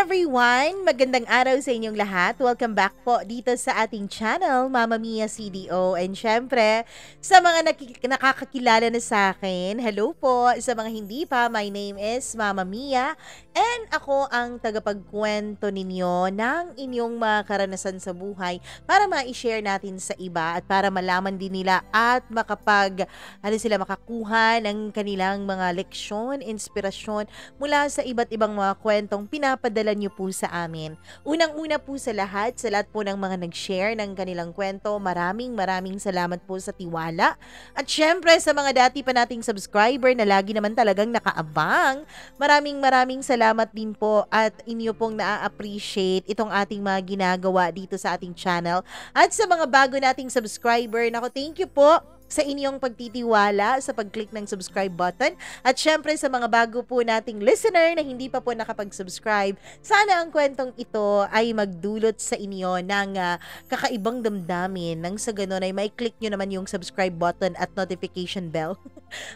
everyone! Magandang araw sa inyong lahat. Welcome back po dito sa ating channel, Mama Mia CDO. And syempre, sa mga nakakakilala na sa akin, hello po. Sa mga hindi pa, my name is Mama Mia. And ako ang tagapagkwento ninyo ng inyong mga karanasan sa buhay para ma-share natin sa iba at para malaman din nila at makakuha ng kanilang mga leksyon, inspirasyon mula sa iba't ibang mga kwentong pinapadala niyo po sa amin. Unang-una po sa lahat po ng mga nag-share ng kanilang kwento, maraming salamat po sa tiwala. At syempre sa mga dati pa nating subscriber na lagi naman talagang nakaabang, maraming salamat din po at inyo pong na-appreciate itong ating mga ginagawa dito sa ating channel. At sa mga bago nating subscriber, nako, thank you po sa inyong pagtitiwala sa pag-click ng subscribe button. At syempre sa mga bago po nating listener na hindi pa po nakapag-subscribe, sana ang kwentong ito ay magdulot sa inyo ng kakaibang damdamin nang sa ganun ay may click nyo naman yung subscribe button at notification bell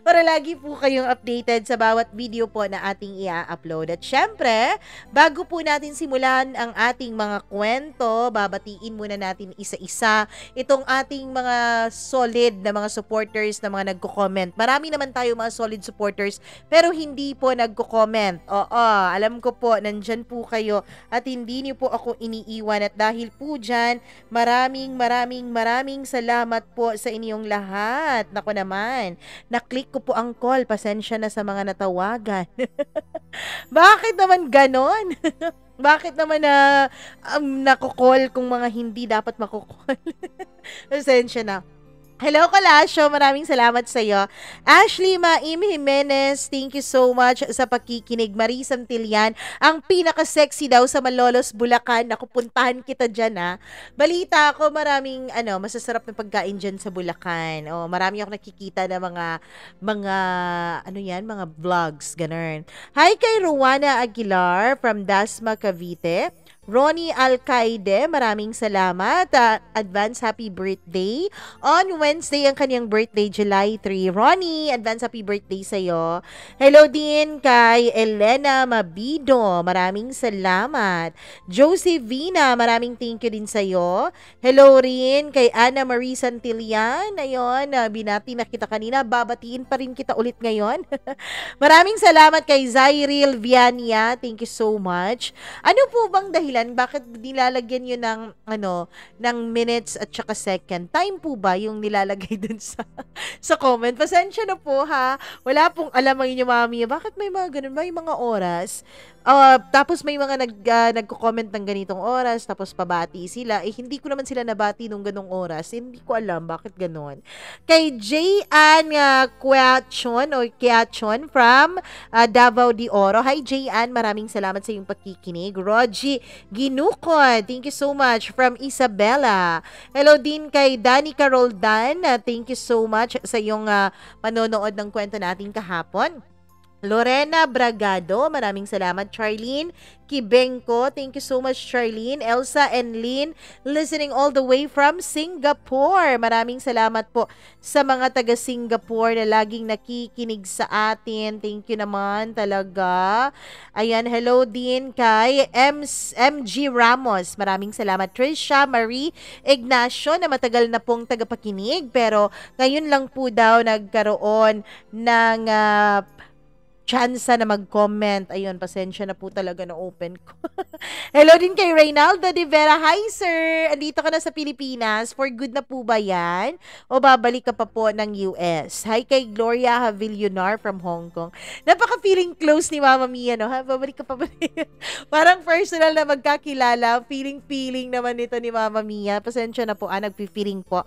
para lagi po kayong updated sa bawat video po na ating i-upload. At syempre, bago po natin simulan ang ating mga kwento, babatiin muna natin isa-isa itong ating mga solid na mga supporters na mga nagko-comment. Marami naman tayo mga solid supporters pero hindi po nagko-comment. Oo, alam ko po, nandyan po kayo at hindi niyo po ako iniiwan at dahil po dyan, maraming salamat po sa inyong lahat. Nako naman, na-click ko po ang call. Pasensya na sa mga natawagan. Bakit naman ganon? Bakit naman nako-call kung mga hindi dapat mako-call? Pasensya na. Hello, Kalasyo. Maraming salamat sa iyo. Ashley Maim Jimenez, thank you so much sa pakikinig. Marie Santillan, ang pinaka-sexy daw sa Malolos, Bulacan. Naku, puntahan kita dyan, ha. Balita ako, maraming masasarap na pagkain dyan sa Bulacan. Oh, marami ako nakikita na mga vlogs, ganun. Hi kay Ruana Aguilar from Dasma, Cavite. Ronnie Alcaide, maraming salamat. Advance happy birthday. On Wednesday, ang kanyang birthday, July 3. Ronnie, advance happy birthday sa'yo. Hello din kay Elena Mabido. Maraming salamat. Josephina, maraming thank you din sa'yo. Hello rin kay Ana Marie Santillan. Ayun, binati na kita kanina. Babatiin pa rin kita ulit ngayon. Maraming salamat kay Zairil Viania. Thank you so much. Ano po bang dahilan? Bakit nilalagyan nyo ng minutes at saka second? Time po ba yung nilalagay dun sa comment? Pasensya na po, ha. Wala pong alam ang inyo, mami. Bakit may mga ganun? May mga oras. Tapos may mga nagko-comment ng ganitong oras, tapos pabati sila. Hindi ko naman sila nabati nung ganong oras. Hindi ko alam bakit ganon. Kay J.Ann Quiachon from Davao de Oro. Hi, J.Ann. Maraming salamat sa iyong pakikinig. Rogie Ginukod, thank you so much from Isabela. Hello din kay Danica Roldan. Thank you so much sa iyong panonood ng kwento natin kahapon. Lorena Bragado, maraming salamat. Charlene Kibenko, thank you so much, Charlene. Elsa and Lynn, listening all the way from Singapore. Maraming salamat po sa mga taga Singapore na laging nakikinig sa atin. Thank you naman talaga. Ayan, hello din kay MG Ramos. Maraming salamat. Trisha Marie Ignacio na matagal na pong tagapakinig pero ngayon lang po daw nagkaroon ng chance na mag-comment. Ayun, pasensya na po talaga na open ko. Hello din kay Reynaldo de Vera. Hi, sir! Andito ka na sa Pilipinas. For good na po ba yan? O babalik ka pa po ng US? Hi kay Gloria Havillonar from Hong Kong. Napaka-feeling close ni Mama Mia, no? Ha? Babalik ka pa ba? Parang personal na magkakilala. Feeling naman ito ni Mama Mia. Pasensya na po. Nagpi-feeling po.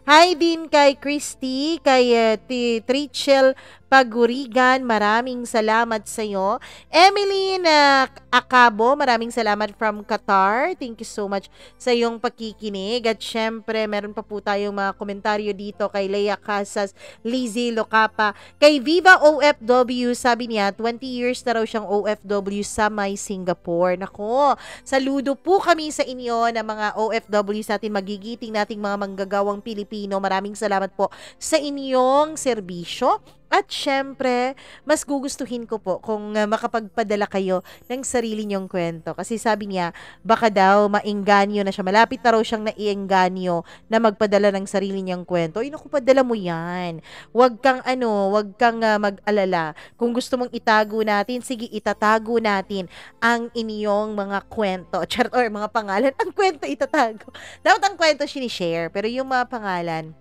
Hi din kay Christy, kay Trichel Pagurigan, maraming salamat sa iyo. Emily Akabo, maraming salamat from Qatar. Thank you so much sa iyong pakikinig. At syempre, meron pa po tayong mga komentaryo dito kay Leia Casas, Lizzie Locapa, kay Viva OFW, sabi niya, 20 years na raw siyang OFW sa may Singapore. Nako, saludo po kami sa inyo na mga OFW sa atin, magigiting nating mga manggagawang Pilipino. Maraming salamat po sa inyong serbisyo. At siyempre, mas gugustuhin ko po kung makapagpadala kayo ng sarili niyong kwento. Kasi sabi niya, baka daw maengganyo na siya. Malapit na raw siyang naiengganyo na magpadala ng sarili niyang kwento. Ay, naku, padala mo yan. Huwag kang mag-alala. Kung gusto mong itago natin, sige, itatago natin ang inyong mga kwento. Char, or mga pangalan. Ang kwento itatago. Dapat ang kwento sinishare. Pero yung mga pangalan,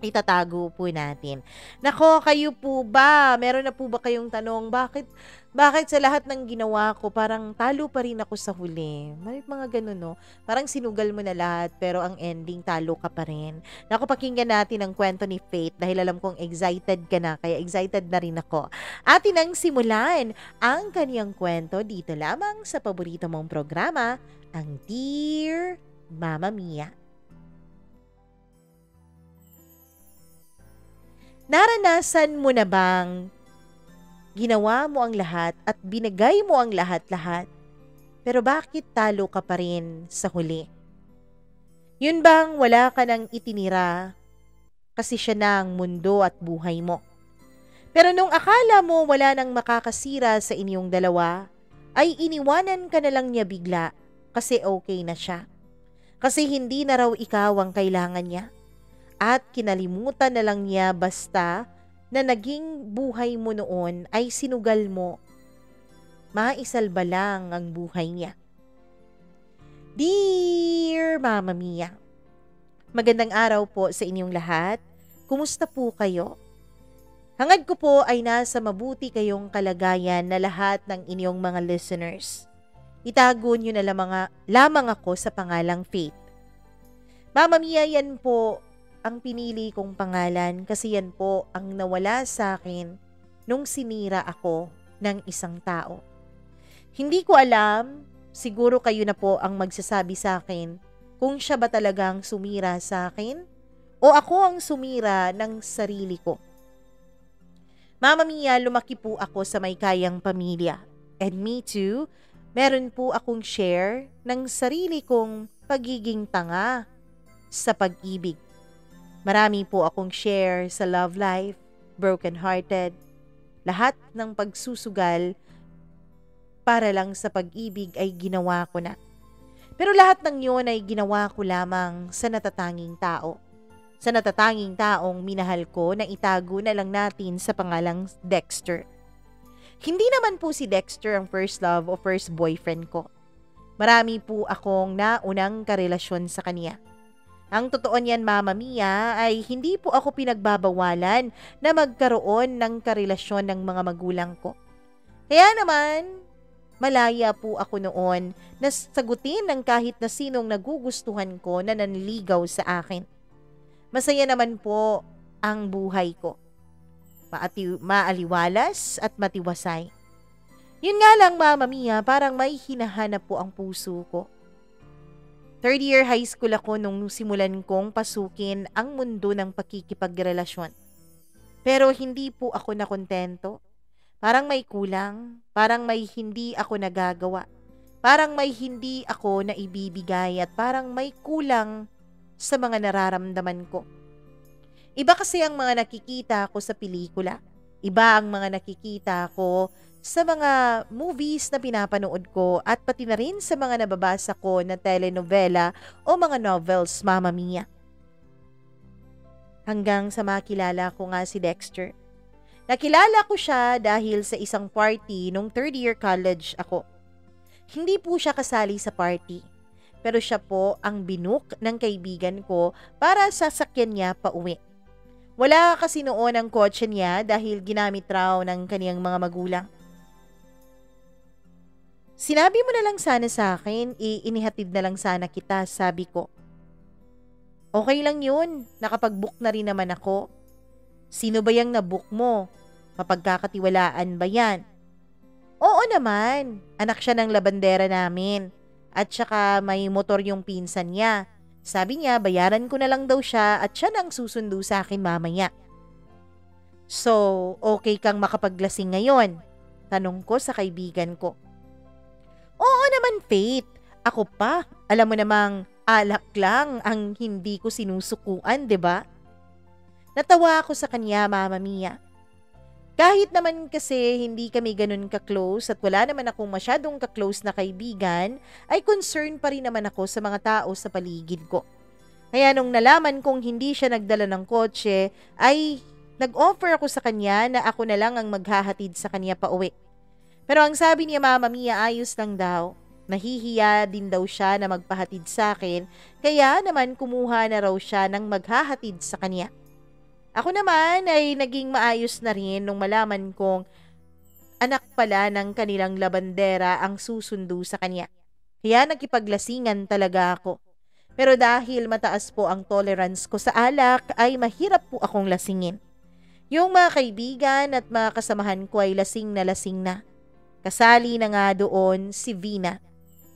itatago po natin. Nako, kayo po ba? Meron na po ba kayong tanong? Bakit sa lahat ng ginawa ko, parang talo pa rin ako sa huli? May mga ganun, no? Parang sinugal mo na lahat, pero ang ending, talo ka pa rin. Nako, pakinggan natin ang kwento ni Faith dahil alam kong excited ka na, kaya excited na rin ako. Atin ang simulan ang kaniyang kwento dito lamang sa paborito mong programa, ang Dear Mama Mia. Naranasan mo na bang ginawa mo ang lahat at binigay mo ang lahat-lahat, pero bakit talo ka pa rin sa huli? Yun bang wala ka nang itinira kasi siya na ang mundo at buhay mo? Pero nung akala mo wala nang makakasira sa inyong dalawa, ay iniwanan ka na lang niya bigla kasi okay na siya. Kasi hindi na raw ikaw ang kailangan niya. At kinalimutan na lang niya basta na naging buhay mo noon ay sinugal mo. Maisalba lang ang buhay niya. Dear Mama Mia, magandang araw po sa inyong lahat. Kumusta po kayo? Hangad ko po ay nasa mabuti kayong kalagayan na lahat ng inyong mga listeners. Itago niyo na lamang ako sa pangalang Faith. Mama Mia, yan po ang pinili kong pangalan kasi yan po ang nawala sa akin nung sinira ako ng isang tao. Hindi ko alam, siguro kayo na po ang magsasabi sa akin kung siya ba talagang sumira sa akin o ako ang sumira ng sarili ko. Mama Mia, lumaki po ako sa may kayang pamilya. And me too, meron po akong share ng sarili kong pagiging tanga sa pag-ibig. Marami po akong share sa love life, broken-hearted, lahat ng pagsusugal para lang sa pag-ibig ay ginawa ko na. Pero lahat ng yun ay ginawa ko lamang sa natatanging tao. Sa natatanging taong minahal ko na itago na lang natin sa pangalang Dexter. Hindi naman po si Dexter ang first love o first boyfriend ko. Marami po akong naunang karelasyon sa kanya. Ang totoo niyan, Mama Mia, ay hindi po ako pinagbabawalan na magkaroon ng karelasyon ng mga magulang ko. Kaya naman, malaya po ako noon na sagutin ng kahit na sinong nagugustuhan ko na nanligaw sa akin. Masaya naman po ang buhay ko. Maaliwalas at matiwasay. Yun nga lang, Mama Mia, parang may hinahanap po ang puso ko. Third year high school ako nung simulan kong pasukin ang mundo ng pakikipagrelasyon. Pero hindi po ako nakontento. Parang may kulang, parang may hindi ako nagagawa. Parang may hindi ako naibibigay at parang may kulang sa mga nararamdaman ko. Iba kasi ang mga nakikita ko sa pelikula. Iba ang mga nakikita ko sa mga movies na pinapanood ko at pati na rin sa mga nababasa ko na telenovela o mga novels, Mama Mia. Hanggang sa makilala ko nga si Dexter. Nakilala ko siya dahil sa isang party nung third year college ako. Hindi po siya kasali sa party, pero siya po ang binook ng kaibigan ko para sasakyan niya pa uwi. Wala kasi noon ang kotse niya dahil ginamit raw ng kaniyang mga magulang. Sinabi mo na lang sana sa akin, inihatid na lang sana kita, sabi ko. Okay lang yun, nakapag-book na rin naman ako. Sino ba yung na-book mo? Mapagkakatiwalaan ba yan? Oo naman, anak siya ng labandera namin. At saka may motor yung pinsan niya. Sabi niya, bayaran ko na lang daw siya at siya nang susundo sa akin mamaya. So, okay kang makapaglasing ngayon? Tanong ko sa kaibigan ko. Oo naman, Faith. Ako pa, alam mo namang alak lang ang hindi ko sinusukuan, 'di ba? Natawa ako sa kanya, Mama Mia. Kahit naman kasi hindi kami ganun ka-close at wala naman akong masyadong ka-close na kaibigan, ay concern pa rin naman ako sa mga tao sa paligid ko. Kaya nung nalaman kong hindi siya nagdala ng kotse, ay nag-offer ako sa kanya na ako na lang ang maghahatid sa kanya pa uwi. Pero ang sabi niya, Mama Mia, ayos lang daw. Nahihiya din daw siya na magpahatid sa akin, kaya naman kumuha na raw siya ng maghahatid sa kanya. Ako naman ay naging maayos na rin nung malaman kong anak pala ng kanilang labandera ang susundo sa kanya. Kaya nakipaglasingan talaga ako. Pero dahil mataas po ang tolerance ko sa alak, ay mahirap po akong lasingin. Yung mga kaibigan at mga kasamahan ko ay lasing na lasing na. Kasali na nga doon si Vina.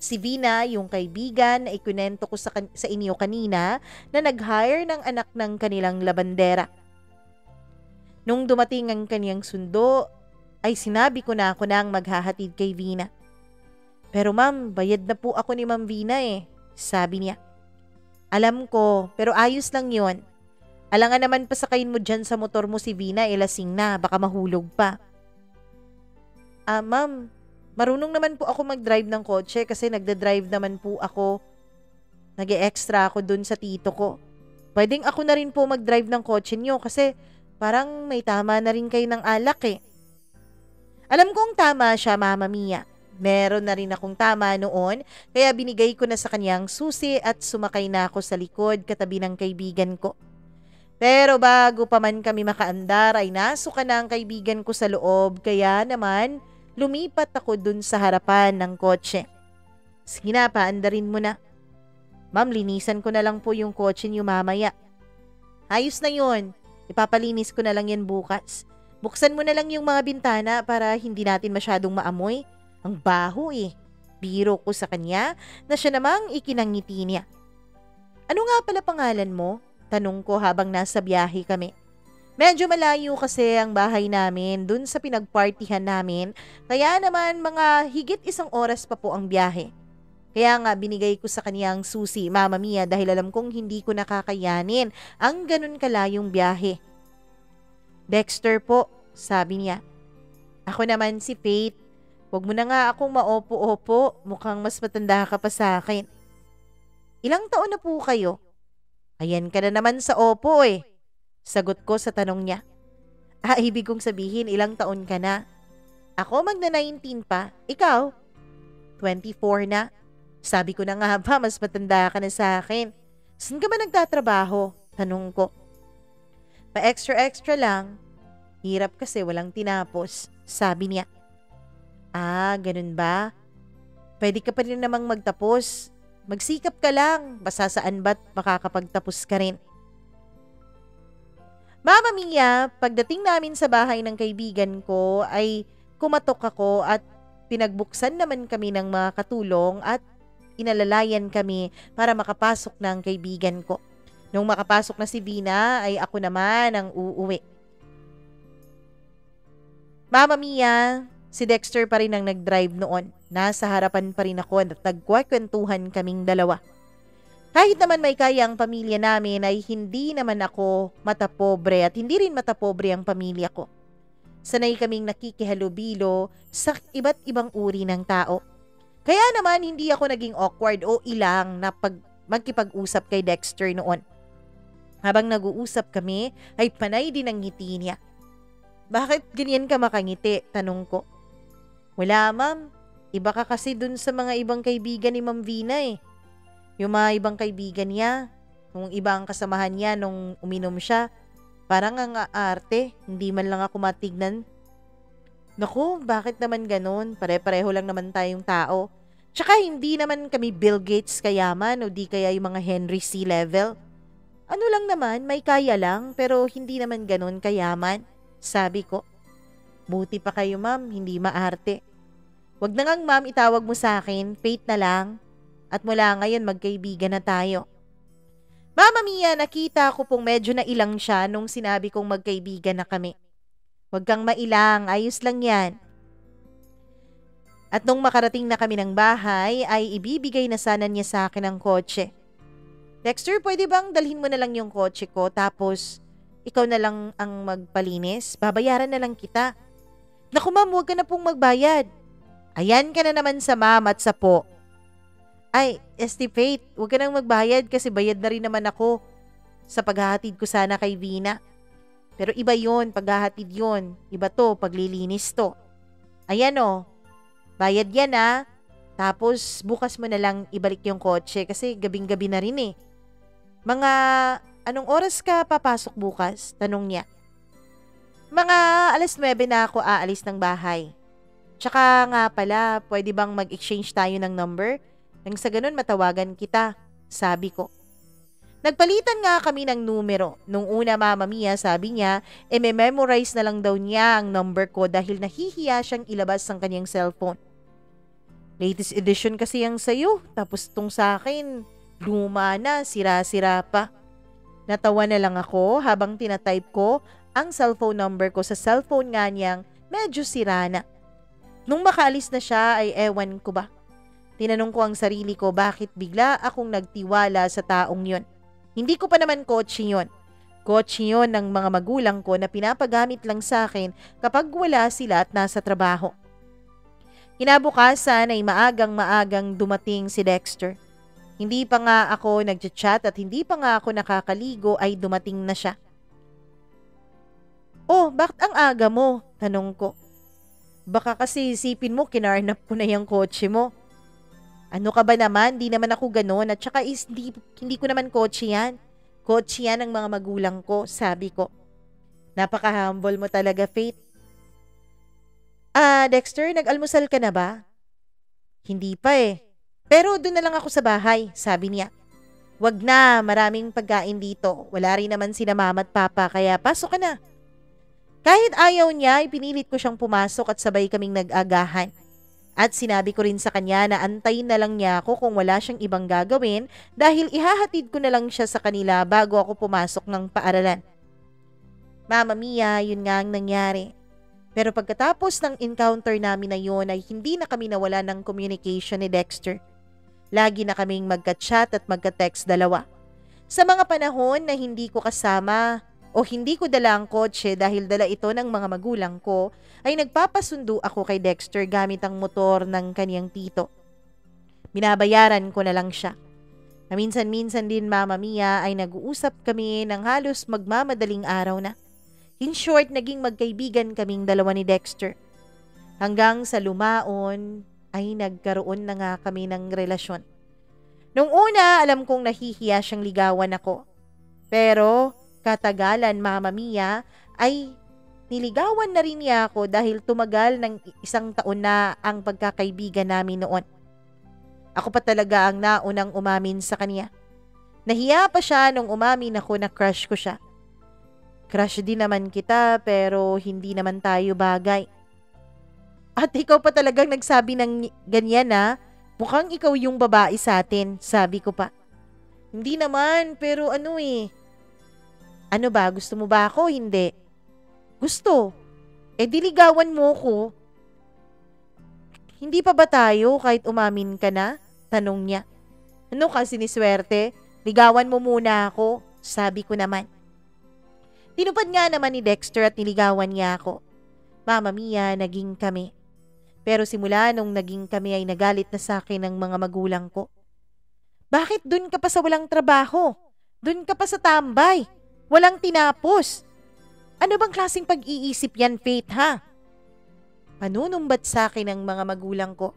Si Vina, yung kaibigan na ikunento ko sa inyo kanina na nag-hire ng anak ng kanilang labandera. Nung dumating ang kaniyang sundo, ay sinabi ko na ako nang maghahatid kay Vina. Pero ma'am, bayad na po ako ni Ma'am Vina sabi niya. Alam ko, pero ayos lang yon. Alangan naman pasakayin mo dyan sa motor mo si Vina, lasing na, baka mahulog pa. Ma'am, marunong naman po ako mag-drive ng kotse kasi nagda-drive naman po ako. Nag-e-extra ako dun sa tito ko. Pwedeng ako na rin po mag-drive ng kotse niyo kasi parang may tama na rin kayo ng alak Alam kong tama siya, Mama Mia. Meron na rin akong tama noon, kaya binigay ko na sa kanyang susi at sumakay na ako sa likod katabi ng kaibigan ko. Pero bago pa man kami makaandar ay nasuka na ang kaibigan ko sa loob, kaya naman lumipat ako dun sa harapan ng kotse. Sige na, paandarin mo na. Ma'am, linisan ko na lang po yung kotse niyo mamaya. Ayos na yun. Ipapalinis ko na lang yan bukas. Buksan mo na lang yung mga bintana para hindi natin masyadong maamoy. Ang baho Biro ko sa kanya na siya namang ikinangiti niya. Ano nga pala pangalan mo? Tanong ko habang nasa biyahe kami. Medyo malayo kasi ang bahay namin dun sa pinagpartihan namin, kaya naman mga higit 1 oras pa po ang biyahe. Kaya nga binigay ko sa kanyang susi, Mama Mia, dahil alam kong hindi ko nakakayanin ang ganun kalayong biyahe. Dexter po, sabi niya. Ako naman si Faith. Huwag mo na nga akong maopo-opo, mukhang mas matanda ka pa sa akin. Ilang taon na po kayo? Ayan ka na naman sa opo Sagot ko sa tanong niya. Ibig kong sabihin ilang taon ka na? Ako magna-19 pa, ikaw? 24 na. Sabi ko na nga ba, mas matanda ka na sa akin. Saan ka ba nagtatrabaho? Tanong ko. Pa-extra-extra lang. Hirap kasi walang tinapos, sabi niya. Ganun ba? Pwede ka pa rin namang magtapos. Magsikap ka lang, basta saan ba't makakapagtapos ka rin. Mama Mia, pagdating namin sa bahay ng kaibigan ko ay kumatok ako at pinagbuksan naman kami ng mga katulong at inalalayan kami para makapasok na ang kaibigan ko. Nung makapasok na si Vina ay ako naman ang uuwi. Mama Mia, si Dexter pa rin ang nag-drive noon. Nasa harapan pa rin ako at nagkwakwentuhan kaming dalawa. Kahit naman may kaya ang pamilya namin ay hindi naman ako matapobre at hindi rin matapobre ang pamilya ko. Sanay kaming nakikihalubilo sa iba't ibang uri ng tao. Kaya naman hindi ako naging awkward o ilang na magkipag-usap kay Dexter noon. Habang nag-uusap kami ay panay din ang ngiti niya. Bakit ganyan ka makangiti? Tanong ko. Wala ma'am, iba ka kasi dun sa mga ibang kaibigan ni Ma'am Vina Yung mga ibang kaibigan niya, yung ibang kasamahan niya nung uminom siya, parang ang aarte, hindi man lang ako matignan. Naku, bakit naman ganun? Pare-pareho lang naman tayong tao. Tsaka hindi naman kami Bill Gates kayaman o di kaya yung mga Henry C. level. Ano lang naman, may kaya lang pero hindi naman ganun kayaman, sabi ko. Buti pa kayo ma'am, hindi maarte. Wag na ngang ma'am itawag mo sa akin, Faith na lang. At mula ngayon magkaibigan na tayo. Mama Mia, nakita ko pong medyo nailang siya nung sinabi kong magkaibigan na kami. Huwag kang mailang, ayos lang yan. At nung makarating na kami ng bahay, ay ibibigay na sana niya sa akin ang kotse. Dexter, pwede bang dalhin mo na lang yung kotse ko tapos ikaw na lang ang magpalinis. Babayaran na lang kita. Naku ma'am, huwag ka na pong magbayad. Ayan ka na naman sa ma'am at sa po. Ay, Esti Faith, huwag ka nang magbayad kasi bayad na rin naman ako sa paghahatid ko sana kay Vina. Pero iba yon, paghahatid yon. Iba to, paglilinis to. Ayan o, bayad yan ah. Tapos bukas mo na lang ibalik yung kotse kasi gabing-gabi na rin eh. Mga anong oras ka papasok bukas? Tanong niya. Mga 9:00 na ako aalis ng bahay. Tsaka nga pala, pwede bang mag-exchange tayo ng number? Nang sa ganun matawagan kita, sabi ko. Nagpalitan nga kami ng numero. Nung una Mama Mia, sabi niya, may memorize na lang daw niya ang number ko dahil nahihiya siyang ilabas ang kanyang cellphone. Latest edition kasi yung sayo, tapos tong sa akin, luma na, sira-sira pa. Natawa na lang ako habang tinatype ko ang cellphone number ko sa cellphone nga niyang medyo sira na. Nung makaalis na siya ay ewan ko ba. Tinanong ko ang sarili ko bakit bigla akong nagtiwala sa taong yon. Hindi ko pa naman kotse yon. Kotse yon ng mga magulang ko na pinapagamit lang sa akin kapag wala sila at nasa trabaho. Kinabukasan ay maagang-maagang dumating si Dexter. Hindi pa nga ako nagchat at hindi pa nga ako nakakaligo ay dumating na siya. Oh, bakit ang aga mo? Tanong ko. Baka kasi isipin mo kinarnap ko na yung kotse mo. Ano ka ba naman? Di naman ako ganon at saka hindi ko naman kotse yan. Kotse yan ng mga magulang ko, sabi ko. Napaka-humble mo talaga, Faith. Dexter, nag-almusal ka na ba? Hindi pa eh. Pero doon na lang ako sa bahay, sabi niya. Wag na, maraming pagkain dito. Wala rin naman sina mama at papa kaya pasok ka na. Kahit ayaw niya, ipinilit ko siyang pumasok at sabay kaming nag-agahan. At sinabi ko rin sa kanya na antayin na lang niya ako kung wala siyang ibang gagawin dahil ihahatid ko na lang siya sa kanila bago ako pumasok ng paaralan. Mama Mia, yun nga ang nangyari. Pero pagkatapos ng encounter namin na yun ay hindi na kami nawala ng communication ni Dexter. Lagi na kaming magka-chat at magka-text dalawa. Sa mga panahon na hindi ko kasama o hindi ko dala ang kotse dahil dala ito ng mga magulang ko, ay nagpapasundo ako kay Dexter gamit ang motor ng kaniyang tito. Binabayaran ko na lang siya. Minsan-minsan din Mama Mia ay nag-uusap kami ng halos magmamadaling araw na. In short, naging magkaibigan kaming dalawa ni Dexter. Hanggang sa lumaon ay nagkaroon na nga kami ng relasyon. Nung una, alam kong nahihiya siyang ligawan ako. Pero katagalan Mama Mia ay niligawan na rin niya ako dahil tumagal ng 1 taon na ang pagkakaibigan namin noon. Ako pa talaga ang naunang umamin sa kanya. Nahiya pa siya nung umamin ako na crush ko siya. Crush din naman kita pero hindi naman tayo bagay. At ikaw pa talagang nagsabi ng ganyan na, mukhang ikaw yung babae sa atin, sabi ko pa. Hindi naman, pero ano eh. Ano ba, gusto mo ba ako? Hindi. Gusto. Diligawan mo ko. Hindi pa ba tayo kahit umamin ka na? Tanong niya. Ano ka siniswerte? Ligawan mo muna ako, sabi ko naman. Tinupad nga naman ni Dexter at niligawan niya ako. Mama Mia, naging kami. Pero simula nung naging kami ay nagalit na sa akin ng mga magulang ko. Bakit dun ka pa sa walang trabaho? Dun ka pa sa tambay? Walang tinapos? Ano bang klaseng pag-iisip yan, Faith, ha? Panunumbat sa akin ng mga magulang ko.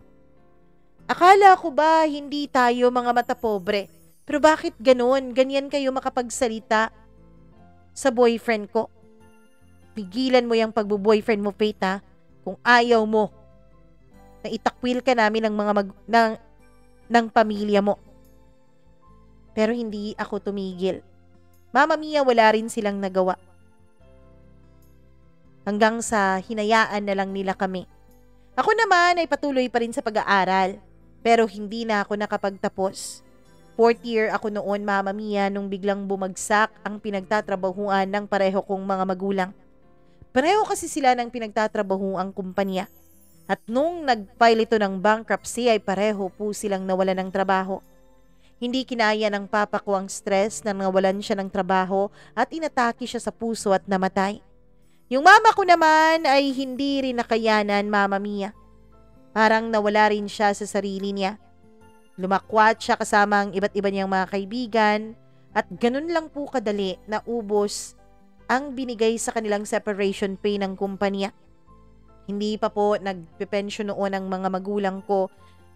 Akala ko ba hindi tayo mga mata pobre? Pero bakit ganun? Ganyan kayo makapagsalita sa boyfriend ko. Pigilan mo yung pagbo-boyfriend mo, Faith, ha? Kung ayaw mo na itakwil ka namin ng mga ng pamilya mo. Pero hindi ako tumigil. Mama Mia, wala rin silang nagawa. Hanggang sa hinayaan na lang nila kami. Ako naman ay patuloy pa rin sa pag-aaral. Pero hindi na ako nakapagtapos. 4th year ako noon, Mama Mia, nung biglang bumagsak ang pinagtatrabahuan ng pareho kong mga magulang. Pareho kasi sila ng pinagtatrabahuang kumpanya. At nung nag-file ito ng bankruptcy ay pareho po silang nawala ng trabaho. Hindi kinaya ng papa ko ang stress na nawalan siya ng trabaho at inatake siya sa puso at namatay. Yung mama ko naman ay hindi rin nakayanan, Mama Mia. Parang nawala rin siya sa sarili niya. Lumakwat siya kasama ang iba't iba niyang mga kaibigan at ganun lang po kadali na ubos ang binigay sa kanilang separation pay ng kumpanya. Hindi pa po nagpe-pension noon ang mga magulang ko,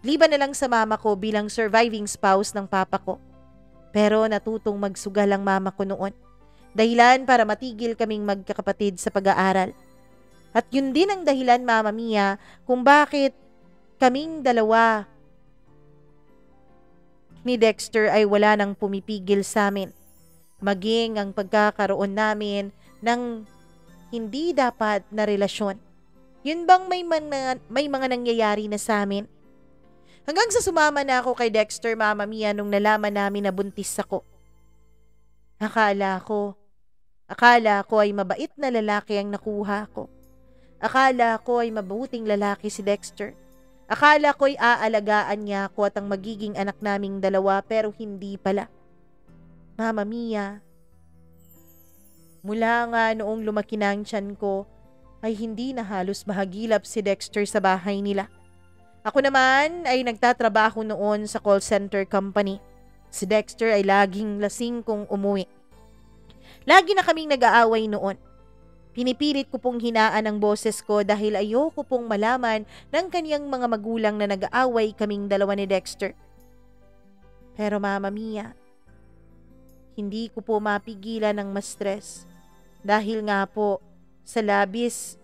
liban na lang sa mama ko bilang surviving spouse ng papa ko. Pero natutong magsugal ang mama ko noon. Dahilan para matigil kaming magkakapatid sa pag-aaral. At yun din ang dahilan, Mama Mia, kung bakit kaming dalawa ni Dexter ay wala nang pumipigil sa amin. Maging ang pagkakaroon namin ng hindi dapat na relasyon. Yun bang may mga nangyayari na sa amin? Hanggang sa sumama na ako kay Dexter, Mama Mia, nung nalaman namin na buntis ako. Akala ko ay mabait na lalaki ang nakuha ko. Akala ko ay mabuting lalaki si Dexter. Akala ko ay aalagaan niya ako at ang magiging anak naming dalawa, pero hindi pala. Mama Mia, mula nga noong lumaki na ang tiyan ko, ay hindi na halos mahagilap si Dexter sa bahay nila. Ako naman ay nagtatrabaho noon sa call center company. Si Dexter ay laging lasing kung umuwi. Lagi na kaming nag-aaway noon. Pinipilit ko pong hinaan ang boses ko dahil ayoko pong malaman ng kaniyang mga magulang na nag-aaway kaming dalawa ni Dexter. Pero Mama Mia, hindi ko po mapigilan ng ma-stress dahil nga po sa labis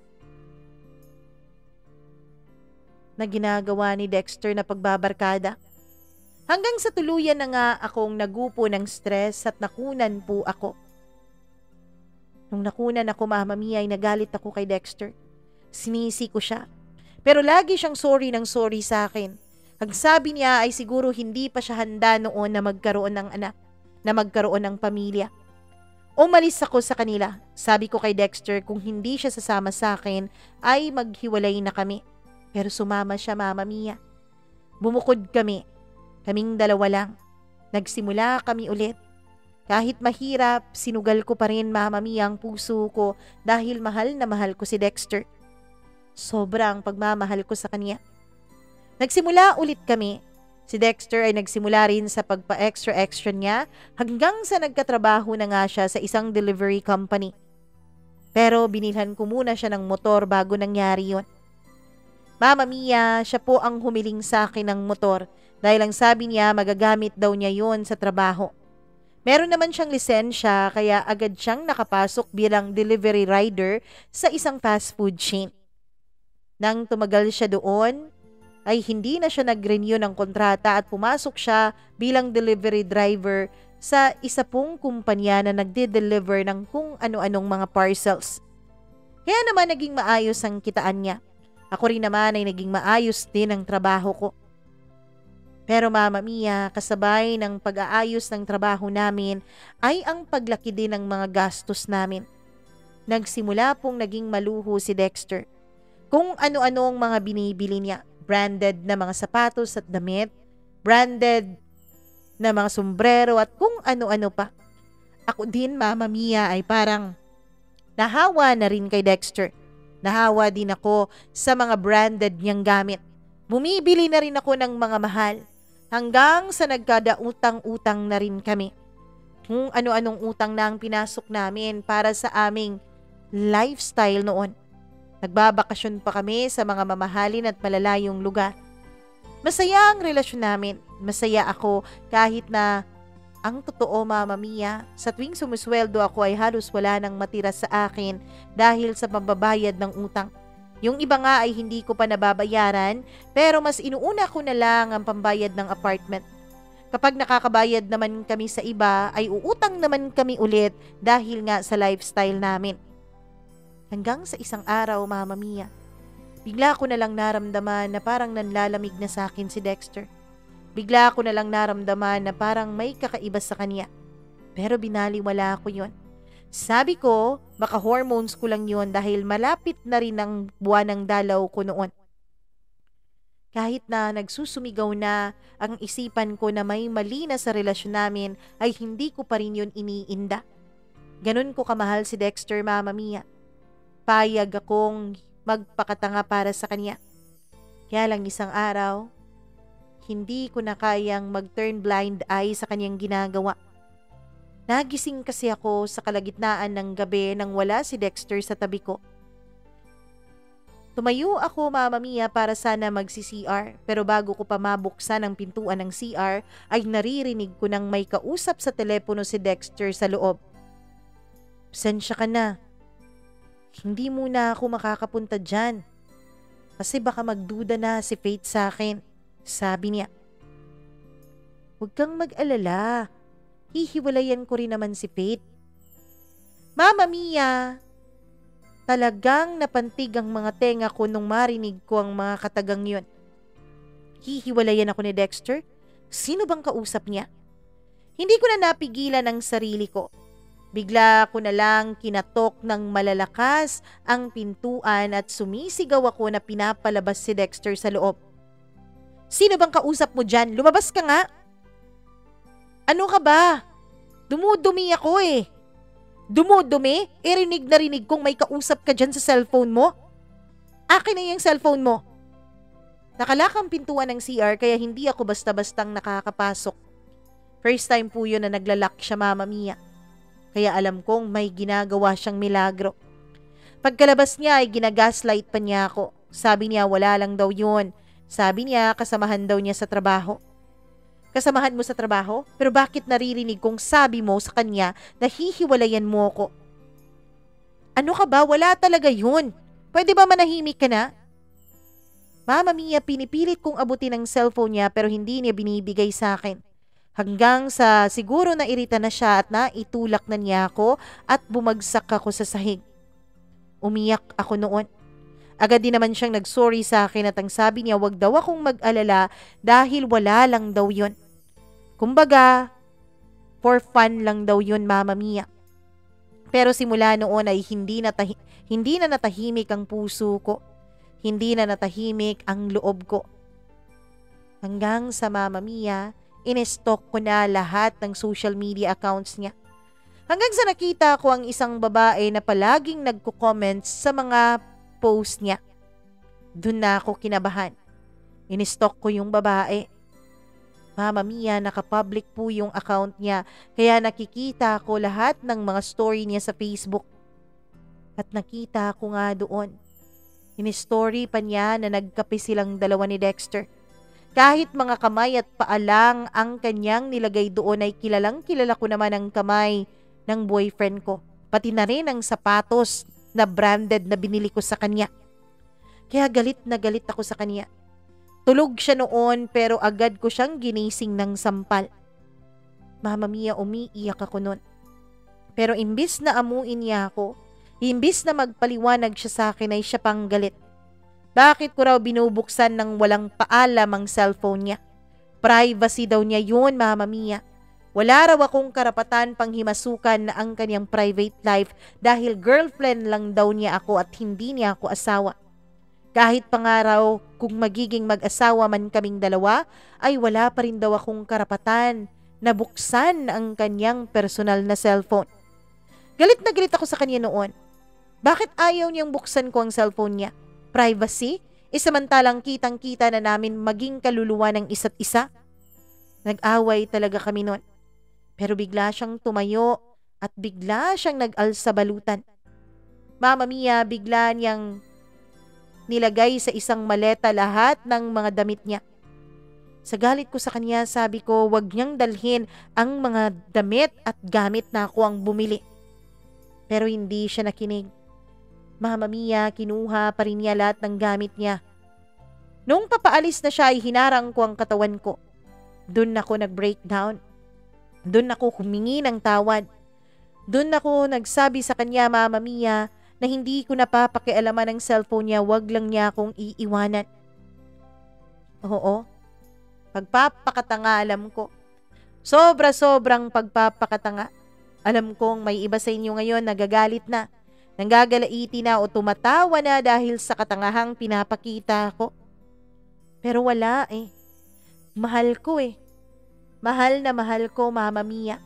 na ginagawa ni Dexter na pagbabarkada. Hanggang sa tuluyan na nga akong nagupo ng stress at nakunan po ako. Nung nakunan ako, Mama Mia, ay nagalit ako kay Dexter. Sinisi ko siya. Pero lagi siyang sorry ng sorry sa akin. Ang sabi niya ay siguro hindi pa siya handa noon na magkaroon ng anak, na magkaroon ng pamilya. Umalis ako sa kanila. Sabi ko kay Dexter kung hindi siya sasama sa akin ay maghiwalay na kami. Pero sumama siya, Mama Mia. Bumukod kami. Kaming dalawa lang. Nagsimula kami ulit. Kahit mahirap, sinugal ko pa rin, Mama Mia, ang puso ko dahil mahal na mahal ko si Dexter. Sobrang pagmamahal ko sa kanya. Nagsimula ulit kami. Si Dexter ay nagsimula rin sa pagpa-extra-extra niya hanggang sa nagkatrabaho na nga siya sa isang delivery company. Pero binilhan ko muna siya ng motor bago nangyari yon. Mama Mia, siya po ang humiling sa akin ng motor dahil ang sabi niya magagamit daw niya yon sa trabaho. Meron naman siyang lisensya kaya agad siyang nakapasok bilang delivery rider sa isang fast food chain. Nang tumagal siya doon, ay hindi na siya nag-renew ng kontrata at pumasok siya bilang delivery driver sa isa pong kumpanya na nagde-deliver ng kung ano-anong mga parcels. Kaya naman naging maayos ang kitaan niya. Ako rin naman ay naging maayos din ang trabaho ko. Pero Mama Mia, kasabay ng pag-aayos ng trabaho namin ay ang paglaki din ng mga gastos namin. Nagsimula pong naging maluho si Dexter. Kung ano-ano ang mga binibili niya, branded na mga sapatos at damit, branded na mga sombrero at kung ano-ano pa. Ako din, Mama Mia, ay parang nahawa na rin kay Dexter. Nahawa din ako sa mga branded niyang gamit. Bumibili na rin ako ng mga mahal. Hanggang sa nagkadautang-utang na rin kami. Kung ano-anong utang na ang pinasok namin para sa aming lifestyle noon. Nagbabakasyon pa kami sa mga mamahalin at malalayong lugar. Masaya ang relasyon namin. Masaya ako kahit na ang totoo, Mama Mia, sa tuwing sumusweldo ako ay halos wala nang matira sa akin dahil sa pambabayad ng utang. Yung iba nga ay hindi ko pa nababayaran pero mas inuuna ko na lang ang pambayad ng apartment. Kapag nakakabayad naman kami sa iba ay uutang naman kami ulit dahil nga sa lifestyle namin. Hanggang sa isang araw, Mama Mia, bigla ko na lang naramdaman na parang nanlalamig na sa akin si Dexter. Bigla ko na lang naramdaman na parang may kakaiba sa kanya. Pero binaliwala ko yon. Sabi ko, baka hormones ko lang yon dahil malapit na rin ang buwan ng dalaw ko noon. Kahit na nagsusumigaw na ang isipan ko na may mali na sa relasyon namin, ay hindi ko pa rin yun iniinda. Ganun ko kamahal si Dexter, Mama Mia. Payag akong magpakatanga para sa kanya. Kaya lang isang araw, hindi ko na kayang mag-turn blind eye sa kanyang ginagawa. Nagising kasi ako sa kalagitnaan ng gabi nang wala si Dexter sa tabi ko. Tumayo ako, Mama Mia, para sana magsi-CR, pero bago ko pa mabuksan ang pintuan ng CR ay naririnig ko nang may kausap sa telepono si Dexter sa loob. Pasensya ka na. Hindi muna ako makakapunta dyan. Kasi baka magduda na si Faith sa akin. Sabi niya. Huwag kang mag-alala. Hihiwalayan ko rin naman si Faith. Mama Mia, talagang napantig ang mga tenga ko nung marinig ko ang mga katagang yun. Hihiwalayan ako ni Dexter? Sino bang kausap niya? Hindi ko na napigilan ang sarili ko. Bigla ko na lang kinatok ng malalakas ang pintuan at sumisigaw ako na pinapalabas si Dexter sa loob. Sino bang kausap mo dyan? Lumabas ka nga! Ano ka ba? Dumudumi ako eh. Dumudumi? Rinig na rinig kong may kausap ka dyan sa cellphone mo? Akin na yung cellphone mo. Nakalakang pintuan ng CR kaya hindi ako basta-bastang nakakapasok. First time po yun na naglalak siya, Mama Mia. Kaya alam kong may ginagawa siyang milagro. Pagkalabas niya ay ginagaslight pa niya ako. Sabi niya wala lang daw yun. Sabi niya kasamahan daw niya sa trabaho. Kasamahan mo sa trabaho? Pero bakit naririnig kong sabi mo sa kanya na hihiwalayan mo ko? Ano ka ba? Wala talaga yun. Pwede ba manahimik ka na? Mama Mia, pinipilit kong abutin ang cellphone niya pero hindi niya binibigay sa akin. Hanggang sa siguro nairita na siya at naitulak na niya ako at bumagsak ako sa sahig. Umiyak ako noon. Agad din naman siyang nagsorry sa akin at ang sabi niya wag daw akong mag-alala dahil wala lang daw yun. Kumbaga, for fun lang daw yun, Mama Mia. Pero simula noon ay hindi na natahimik ang puso ko. Hindi na natahimik ang loob ko. Hanggang sa Mama Mia, in-stalk ko na lahat ng social media accounts niya. Hanggang sa nakita ko ang isang babae na palaging nagko-comment sa mga post niya. Doon na ako kinabahan. In-stalk ko yung babae. Mama Mia, nakapublic po yung account niya kaya nakikita ko lahat ng mga story niya sa Facebook. At nakita ko nga doon. In-story pa niya na nagkape silang dalawa ni Dexter. Kahit mga kamay at paa lang ang kanyang nilagay doon ay kilalang-kilala ko naman ang kamay ng boyfriend ko. Pati na rin ang sapatos na branded na binili ko sa kanya. Kaya galit na galit ako sa kanya. Tulog siya noon pero agad ko siyang ginising ng sampal. Mama Mia, umiiyak ako noon. Pero imbis na amuin niya ako, imbis na magpaliwanag siya sa akin ay siya pang galit. Bakit ko raw binubuksan ng walang paalam ang cellphone niya? Privacy daw niya yun, Mama Mia. Wala raw akong karapatan pang himasukan na ang kanyang private life dahil girlfriend lang daw niya ako at hindi niya ako asawa. Kahit pa nga raw kung magiging mag-asawa man kaming dalawa, ay wala pa rin daw akong karapatan na buksan ang kanyang personal na cellphone. Galit na galit ako sa kanya noon. Bakit ayaw niyang buksan ko ang cellphone niya? Privacy? Samantalang kitang-kita na namin maging kaluluwa ng isa't isa. Nag-away talaga kami noon. Pero bigla siyang tumayo at bigla siyang nag-alsa balutan. Mama Mia, bigla niyang nilagay sa isang maleta lahat ng mga damit niya. Sa galit ko sa kanya, sabi ko wag niyang dalhin ang mga damit at gamit na ako ang bumili. Pero hindi siya nakinig. Mama Mia, kinuha pa rin niya lahat ng gamit niya. Nung papaalis na siya ay hinarang ko ang katawan ko. Doon ako nag-breakdown. Doon ako humingi ng tawad. Doon ako nagsabi sa kanya, Mama Mia, na hindi ko napapakialaman ang cellphone niya, wag lang niya akong iiwanan. Oo, pagpapakatanga alam ko. Sobra-sobrang pagpapakatanga. Alam kong may iba sa inyo ngayon nagagalit na. Nanggagalaiti na o tumatawa na dahil sa katangahang pinapakita ko. Pero wala eh. Mahal ko eh. Mahal na mahal ko, Mama Mia.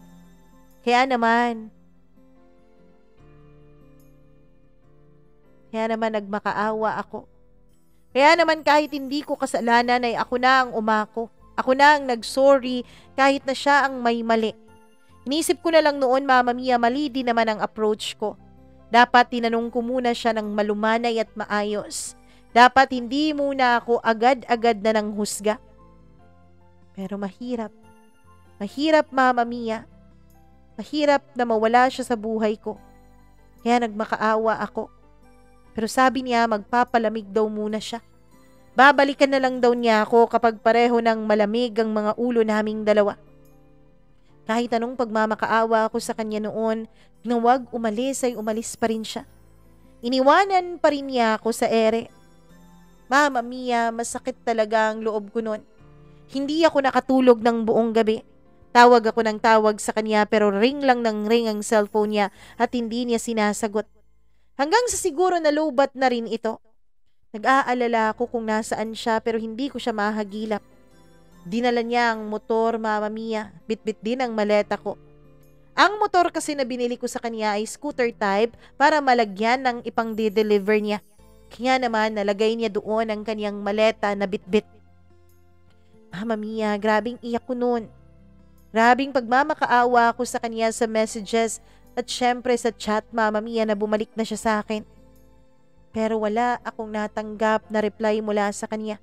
Kaya naman nagmakaawa ako. Kaya naman kahit hindi ko kasalanan ay ako na ang umako. Ako na ang nagsorry kahit na siya ang may mali. Inisip ko na lang noon, Mama Mia, mali din naman ang approach ko. Dapat tinanong ko muna siya ng malumanay at maayos. Dapat hindi muna ako agad-agad na nang husga. Pero mahirap. Mahirap, Mama Mia. Mahirap na mawala siya sa buhay ko. Kaya nagmakaawa ako. Pero sabi niya magpapalamig daw muna siya. Babalikan na lang daw niya ako kapag pareho ng malamig ang mga ulo naming dalawa. Kahit anong pagmamakaawa ako sa kanya noon, na wag umalis ay umalis pa rin siya. Iniwanan pa rin niya ako sa ere. Mama Mia, masakit talaga ang loob ko noon. Hindi ako nakatulog ng buong gabi. Tawag ako ng tawag sa kanya pero ring lang ng ring ang cellphone niya at hindi niya sinasagot. Hanggang sa siguro nalubat na rin ito. Nag-aalala ako kung nasaan siya pero hindi ko siya mahagilap. Dinala niya ang motor, Mama Mia. Bitbit din ang maleta ko. Ang motor kasi na binili ko sa kanya ay scooter type para malagyan ng ipang-deliver niya. Kaya naman nalagay niya doon ang kanyang maleta na bitbit. Mama Mia, grabing iyak ko noon. Grabing pagmamakaawa ko sa kanya sa messages at syempre sa chat, Mama Mia, na bumalik na siya sa akin. Pero wala akong natanggap na reply mula sa kanya.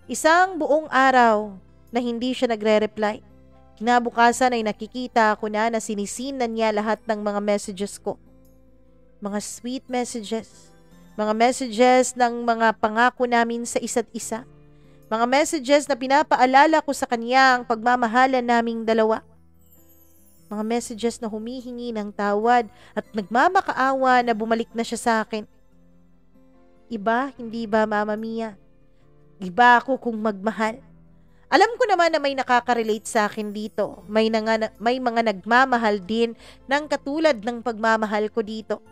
Isang buong araw na hindi siya nagre-reply. Kinabukasan ay nakikita ko na sinisinan niya lahat ng mga messages ko. Mga sweet messages. Mga messages ng mga pangako namin sa isa't isa. Mga messages na pinapaalala ko sa kanya ang pagmamahalan naming dalawa. Mga messages na humihingi ng tawad at nagmamakaawa na bumalik na siya sa akin. Iba, hindi ba, Mama Mia? Iba ako kung magmahal. Alam ko naman na may nakaka-relate sa akin dito. May mga nagmamahal din ng katulad ng pagmamahal ko dito.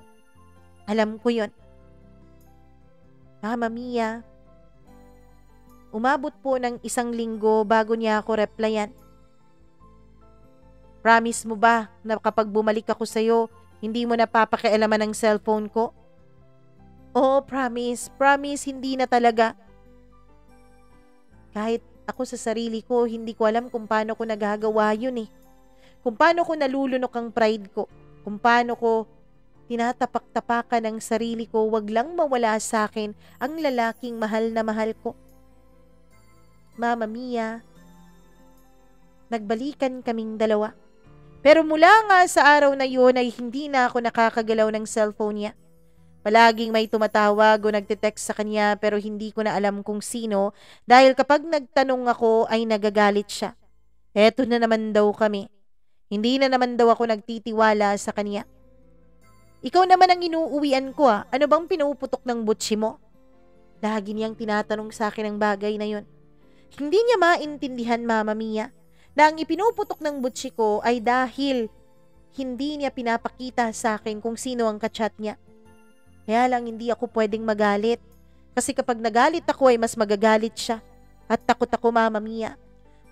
Alam ko yon. Mama Mia, umabot po ng 1 linggo bago niya ako replyan. Promise mo ba na kapag bumalik ako sa'yo, hindi mo napapakialaman ang cellphone ko? Oo, promise. Promise, hindi na talaga. Kahit ako sa sarili ko, hindi ko alam kung paano ko nagagawa yun eh. Kung paano ko nalulunok ang pride ko. Kung paano ko tinatapak-tapakan ang sarili ko, wag lang mawala sa akin ang lalaking mahal na mahal ko. Mama Mia, nagbalikan kaming dalawa. Pero mula nga sa araw na yun ay hindi na ako nakakagalaw ng cellphone niya. Palaging may tumatawag o nagte-text sa kanya pero hindi ko na alam kung sino dahil kapag nagtanong ako ay nagagalit siya. Eto na naman daw kami. Hindi na naman daw ako nagtitiwala sa kanya. Ikaw naman ang inuuwian ko ah. Ano bang pinuputok ng butsi mo? Lagi niyang tinatanong sa akin ang bagay na yun. Hindi niya maintindihan, Mama Mia, na ang ipinuputok ng butsi ko ay dahil hindi niya pinapakita sa akin kung sino ang kachat niya. Kaya lang hindi ako pwedeng magalit. Kasi kapag nagalit ako ay mas magagalit siya. At takot ako, Mama Mia.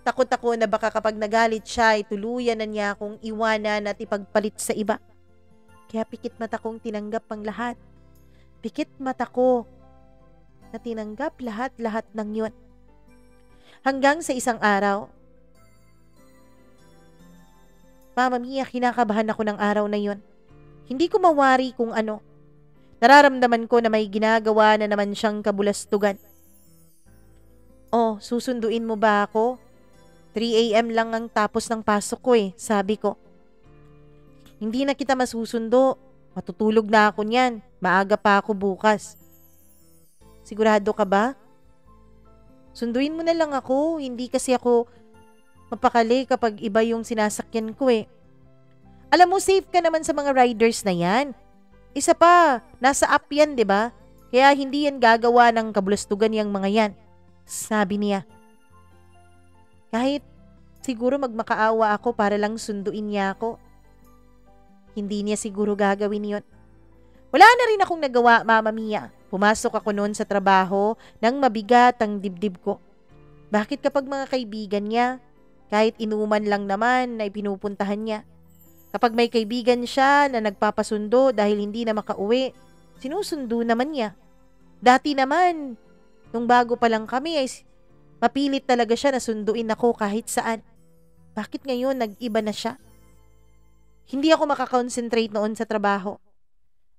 Takot ako na baka kapag nagalit siya ay tuluyan na niya akong iwanan at ipagpalit sa iba. Kaya pikit mata kong tinanggap ang lahat. Pikit mata ko na tinanggap lahat-lahat ng yun. Hanggang sa isang araw, Mama Mia, kinakabahan ako ng araw na yun. Hindi ko mawari kung ano. Nararamdaman ko na may ginagawa na naman siyang kabulastugan. Oh, susunduin mo ba ako? 3 AM lang ang tapos ng pasok ko eh, sabi ko. Hindi na kita masusundo. Matutulog na ako niyan. Maaga pa ako bukas. Sigurado ka ba? Sunduin mo na lang ako. Hindi kasi ako mapakali kapag iba yung sinasakyan ko eh. Alam mo, safe ka naman sa mga riders na yan. Isa pa, nasa app yan, 'di ba? Kaya hindi yan gagawa ng kabulastugan yang mga yan. Sabi niya. Kahit siguro magmakaawa ako para lang sunduin niya ako. Hindi niya siguro gagawin yon. Wala na rin akong nagawa, Mama Mia. Pumasok ako noon sa trabaho nang mabigat ang dibdib ko. Bakit kapag mga kaibigan niya, kahit inuman lang naman ay pinupuntahan niya? Kapag may kaibigan siya na nagpapasundo dahil hindi na makauwi, sinusundo naman niya. Dati naman, nung bago pa lang kami ay mapilit talaga siya na sunduin ako kahit saan. Bakit ngayon nag-iba na siya? Hindi ako makakonsentrate noon sa trabaho.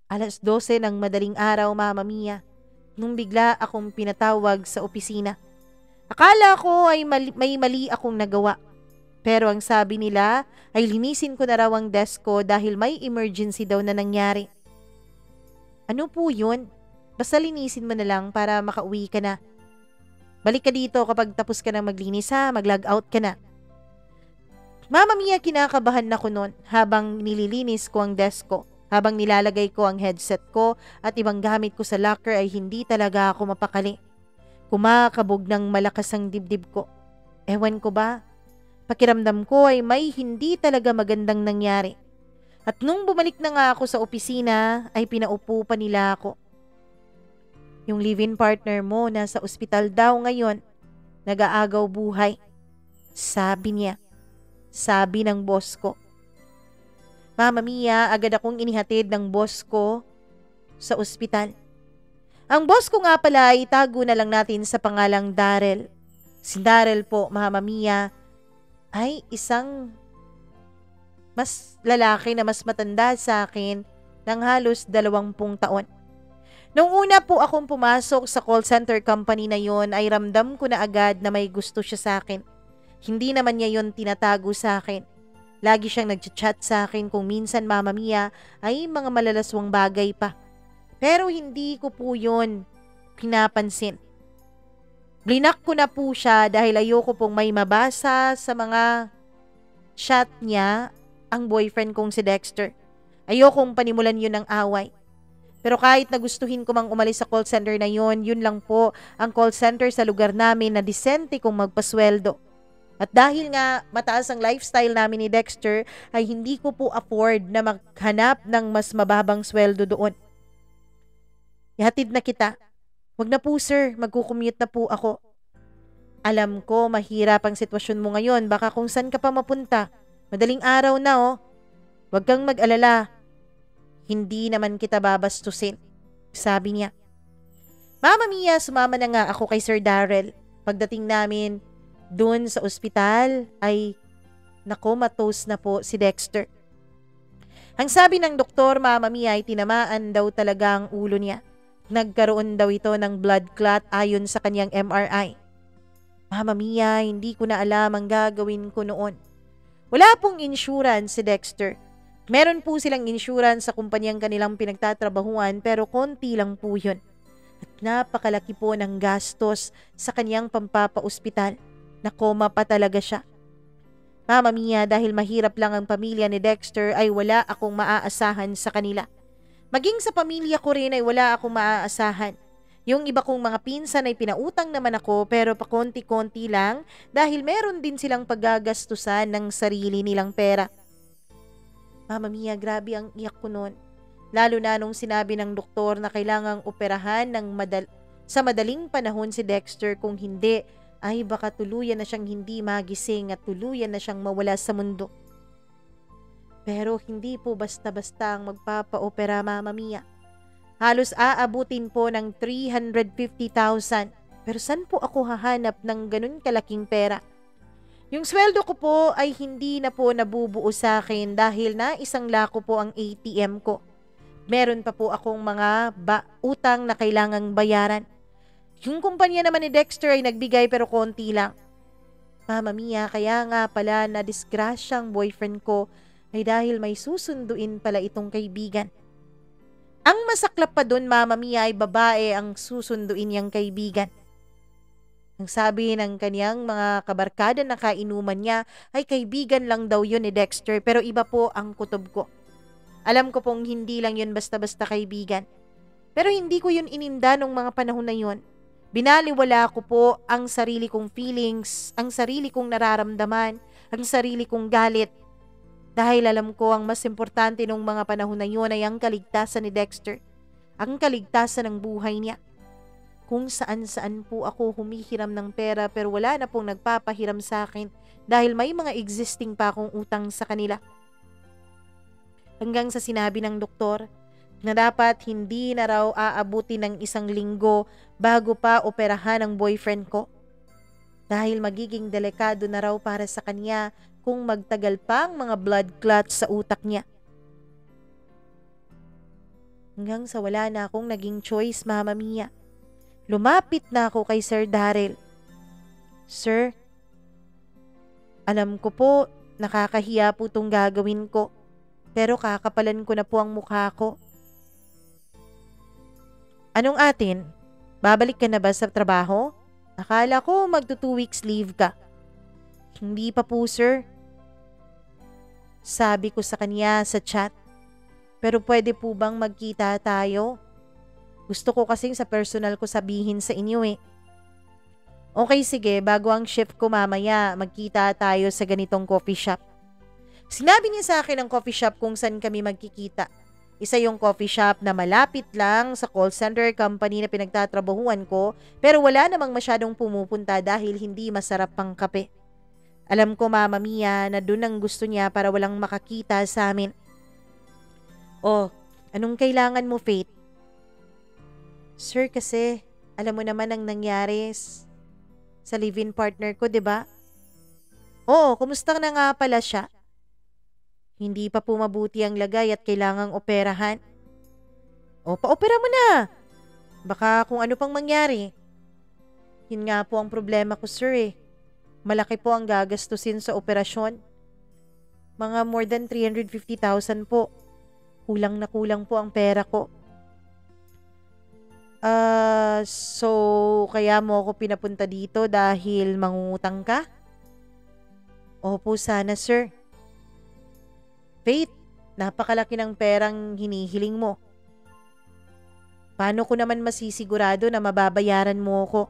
12:00 ng madaling araw, Mama Mia, nung bigla akong pinatawag sa opisina. Akala ko ay may mali akong nagawa. Pero ang sabi nila ay linisin ko na raw ang desk ko dahil may emergency daw na nangyari. Ano po yun? Basta linisin mo na lang para makauwi ka na. Balik ka dito kapag tapos ka na maglinis ha, mag-log out ka na. Mama Mia, kinakabahan ako noon habang nililinis ko ang desk ko. Habang nilalagay ko ang headset ko at ibang gamit ko sa locker ay hindi talaga ako mapakali. Kumakabog ng malakas ang dibdib ko. Ewan ko ba? Pakiramdam ko ay may hindi talaga magandang nangyari. At nung bumalik na nga ako sa opisina ay pinaupo pa nila ako. Yung live-in partner mo nasa ospital daw ngayon, nag-aagaw buhay. Sabi niya. Sabi ng boss ko. Mama Mia, agad akong inihatid ng boss ko sa ospital. Ang boss ko nga pala ay itago na lang natin sa pangalang Darrell. Si Darrell po, Mama Mia, ay isang mas lalaki na mas matanda sa akin ng halos 20 taon. Nung una po akong pumasok sa call center company na yon ay ramdam ko na agad na may gusto siya sa akin. Hindi naman niya yon tinatago sa akin. Lagi siyang nagchat sa akin kung minsan, Mama Mia, ay mga malalaswang bagay pa. Pero hindi ko po yon pinapansin. Blinak ko na po siya dahil ayoko pong may mabasa sa mga chat niya ang boyfriend kong si Dexter. Ayokong panimulan yun ng away. Pero kahit nagustuhin ko mang umalis sa call center na yun lang po ang call center sa lugar namin na disente kong magpasweldo. At dahil nga mataas ang lifestyle namin ni Dexter ay hindi ko po afford na maghanap ng mas mababang sweldo doon. Ihatid na kita. Wag na po sir, magkukommute na po ako. Alam ko mahirap ang sitwasyon mo ngayon, baka kung saan ka pa mapunta. Madaling araw na oh. Wag kang mag-alala. Hindi naman kita babastusin, sabi niya. Mama Mia, sumama na nga ako kay Sir Darrell. Pagdating namin doon sa ospital ay nakomatose na po si Dexter. Ang sabi ng doktor, Mama Mia, ay tinamaan daw talaga ang ulo niya. Nagkaroon daw ito ng blood clot ayon sa kanyang MRI. Mama Mia, hindi ko na alam ang gagawin ko noon. Wala pong insurance si Dexter. Meron po silang insurance sa kumpanyang kanilang pinagtatrabahuan pero konti lang po yun. At napakalaki po ng gastos sa kanyang pampapa-ospital. Nakoma pa talaga siya. Mama Mia, dahil mahirap lang ang pamilya ni Dexter ay wala akong maaasahan sa kanila. Maging sa pamilya ko rin ay wala akong maaasahan. Yung iba kong mga pinsan ay pinautang naman ako pero pakonti-konti lang dahil meron din silang paggagastusan ng sarili nilang pera. Mama Mia, grabe ang iyak ko noon. Lalo na nung sinabi ng doktor na kailangang operahan sa madaling panahon si Dexter, kung hindi ay baka tuluyan na siyang hindi magising at tuluyan na siyang mawala sa mundo. Pero hindi po basta-basta ang magpapa-opera, Mama Mia. Halos aabutin po ng 350,000. Pero saan po ako hahanap ng ganun kalaking pera? Yung sweldo ko po ay hindi na po nabubuo sa akin dahil na 100,000 po ang ATM ko. Meron pa po akong mga utang na kailangang bayaran. Yung kumpanya naman ni Dexter ay nagbigay pero konti lang. Mama Mia, kaya nga pala na disgrasyang boyfriend ko ay dahil may susunduin pala itong kaibigan. Ang masaklap pa dun, Mama Mia, ay babae ang susunduin niyang kaibigan. Ang sabi ng kaniyang mga kabarkada na kainuman niya ay kaibigan lang daw yun ni Dexter pero iba po ang kutob ko. Alam ko pong hindi lang yun basta-basta kaibigan. Pero hindi ko yun ininda nung mga panahon na yun. Binaliwala ko po ang sarili kong feelings, ang sarili kong nararamdaman, ang sarili kong galit. Dahil alam ko ang mas importante nung mga panahon na yun ay ang kaligtasan ni Dexter. ang kaligtasan ng buhay niya. Kung saan-saan po ako humihiram ng pera pero wala na pong nagpapahiram sa akin dahil may mga existing pa akong utang sa kanila. Hanggang sa sinabi ng doktor na dapat hindi na raw aabuti ng 1 linggo bago pa operahan ang boyfriend ko. Dahil magiging delikado na raw para sa kanya kung magtagal pa ang mga blood clots sa utak niya. Hanggang sa wala na akong naging choice, Mama Mia. Lumapit na ako kay Sir Daryl. Sir, alam ko po, nakakahiya po itong gagawin ko. Pero kakapalan ko na po ang mukha ko. Anong atin? Babalik ka na ba sa trabaho? Akala ko magto 2 weeks leave ka. Hindi pa po, sir. Sabi ko sa kanya sa chat. Pero pwede po bang magkita tayo? Gusto ko kasing sa personal ko sabihin sa inyo eh. Okay, sige, bago ang shift ko mamaya, magkita tayo sa ganitong coffee shop. Sinabi niya sa akin ang coffee shop kung saan kami magkikita. Isa yung coffee shop na malapit lang sa call center company na pinagtatrabahuan ko, pero wala namang masyadong pumupunta dahil hindi masarap pang kape. Alam ko, Mama Mia, na dun ang gusto niya para walang makakita sa amin. Oh, anong kailangan mo, Faith? Sir, kasi alam mo naman ang nangyari sa live-in partner ko, 'di ba? Oo, kumusta na nga pala siya? Hindi pa po mabuti ang lagay at kailangang operahan. O, pa-opera mo na. Baka kung ano pang mangyari. Yun nga po ang problema ko, sir eh. Malaki po ang gagastusin sa operasyon. Mga more than 350,000 po. Kulang na kulang po ang pera ko. So, kaya mo ako pinapunta dito dahil mangungutang ka? Opo, sana sir. Faith, napakalaki ng perang hinihiling mo. Paano ko naman masisigurado na mababayaran mo ako?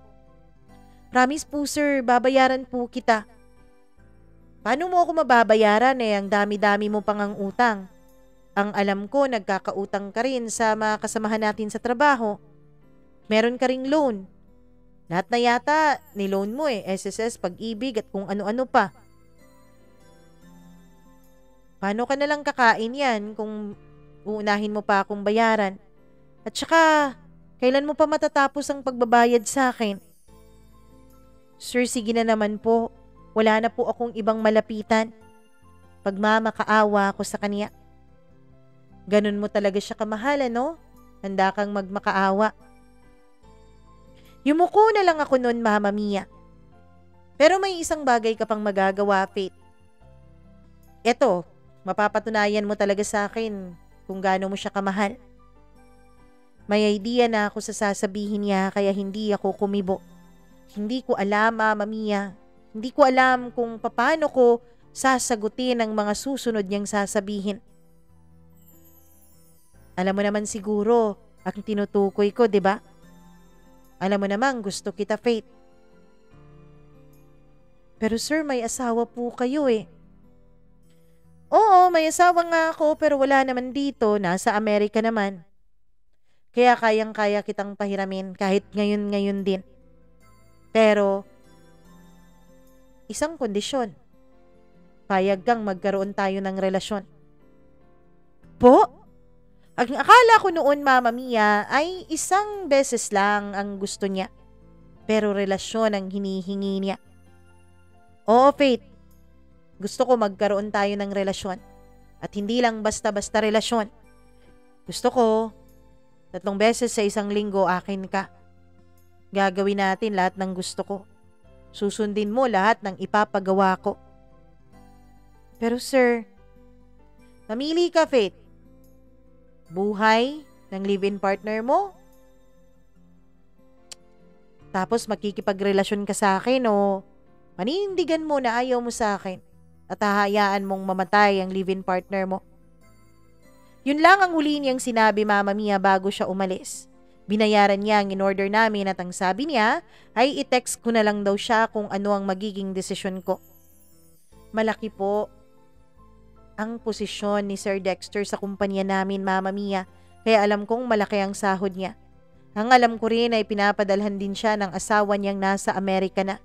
Promise po sir, babayaran po kita. Paano mo ako mababayaran eh, ang dami-dami mo pang ang utang? Ang alam ko, nagkakautang ka rin sa mga kasamahan natin sa trabaho. Meron ka ring loan. Lahat na yata, ni-loan mo eh, SSS, Pag-ibig at kung ano-ano pa. Paano ka nalang kakain yan kung uunahin mo pa akong bayaran? At saka, kailan mo pa matatapos ang pagbabayad sa akin? Sir, sige na naman po. Wala na po akong ibang malapitan. Pagmamakaawa ako sa kanya. Ganun mo talaga siya kamahal, no? Handa kang magmakaawa. Yumuko na lang ako noon, Mama Mia. Pero may isang bagay ka pang magagawa, Faith. Eto, mapapatunayan mo talaga sa akin kung gaano mo siya kamahal. May idea na ako sa sasabihin niya kaya hindi ako kumibo. Hindi ko alam, Mama Mia. Hindi ko alam kung paano ko sasagutin ang mga susunod niyang sasabihin. Alam mo naman siguro ang tinutukoy ko, di ba? Alam mo naman gusto kita, Faith. Pero sir, may asawa po kayo eh. Oo, may asawa nga ako pero wala naman dito, nasa Amerika naman. Kaya kayang-kaya kitang pahiramin kahit ngayon-ngayon din. Pero, isang kondisyon. Payag kang magkaroon tayo ng relasyon. Po? Ang akala ko noon, Mama Mia, ay 1 beses lang ang gusto niya. Pero relasyon ang hinihingi niya. Oo, Faith. Gusto ko magkaroon tayo ng relasyon. At hindi lang basta-basta relasyon. Gusto ko, 3 beses sa 1 linggo akin ka. Gagawin natin lahat ng gusto ko. Susundin mo lahat ng ipapagawa ko. Pero sir, mamili ka, Faith. Buhay ng live-in partner mo? Tapos makikipagrelasyon ka sa akin o panindigan mo na ayaw mo sa akin at hahayaan mong mamatay ang live-in partner mo. Yun lang ang huli niyang sinabi, Mama Mia, bago siya umalis. Binayaran niya ang in-order namin at ang sabi niya ay i-text ko na lang daw siya kung ano ang magiging desisyon ko. Malaki po ang posisyon ni Sir Dexter sa kumpanya namin, Mama Mia. kaya alam kong malaki ang sahod niya. Ang alam ko rin ay pinapadalhan din siya ng asawa niyang nasa Amerika na.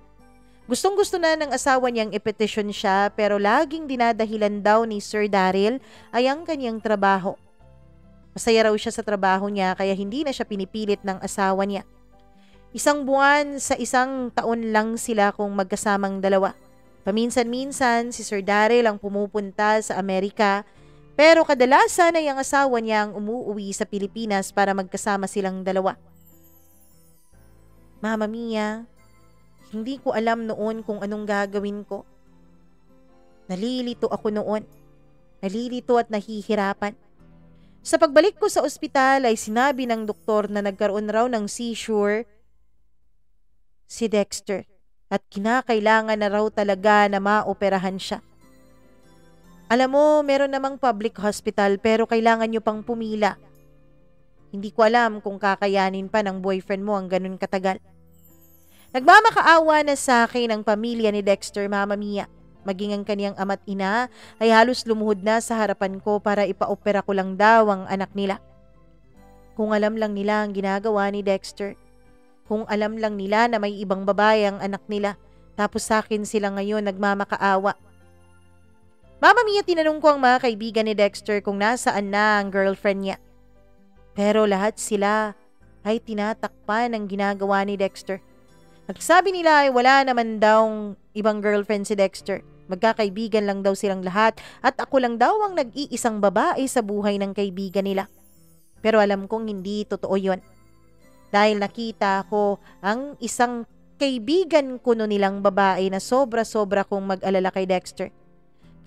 Gustong-gusto na ng asawa niyang ipetisyon siya pero laging dinadahilan daw ni Sir Daryl ay ang kanyang trabaho. Masaya raw siya sa trabaho niya kaya hindi na siya pinipilit ng asawa niya. 1 buwan sa 1 taon lang sila kung magkasamang dalawa. Paminsan-minsan si Sir Daryl ang pumupunta sa Amerika pero kadalasan ay ang asawa niya ang umuuwi sa Pilipinas para magkasama silang dalawa. Mama Mia, hindi ko alam noon kung anong gagawin ko. Nalilito ako noon. Nalilito at nahihirapan. Sa pagbalik ko sa ospital ay sinabi ng doktor na nagkaroon raw ng seizure si Dexter at kinakailangan na raw talaga na maoperahan siya. Alam mo, meron namang public hospital pero kailangan nyo pang pumila. Hindi ko alam kung kakayanin pa ng boyfriend mo ang ganun katagal. Nagmamakaawa na sa akin ang pamilya ni Dexter, Mama Mia. Maging ang kaniyang ama't ina ay halos lumuhod na sa harapan ko para ipaopera ko lang daw ang anak nila. Kung alam lang nila ang ginagawa ni Dexter. Kung alam lang nila na may ibang babae ang anak nila. Tapos sa akin sila ngayon nagmamakaawa. Mama Mia, tinanong ko ang mga kaibigan ni Dexter kung nasaan na ang girlfriend niya. Pero lahat sila ay tinatakpan ang ginagawa ni Dexter. Nagsabi nila ay wala naman daw ibang girlfriend si Dexter. Magkakaibigan lang daw silang lahat at ako lang daw ang nag-iisang babae sa buhay ng kaibigan nila. Pero alam kong hindi totoo yon. Dahil nakita ko ang isang kaibigan ko nilang babae na sobra-sobra kong mag-alala kay Dexter.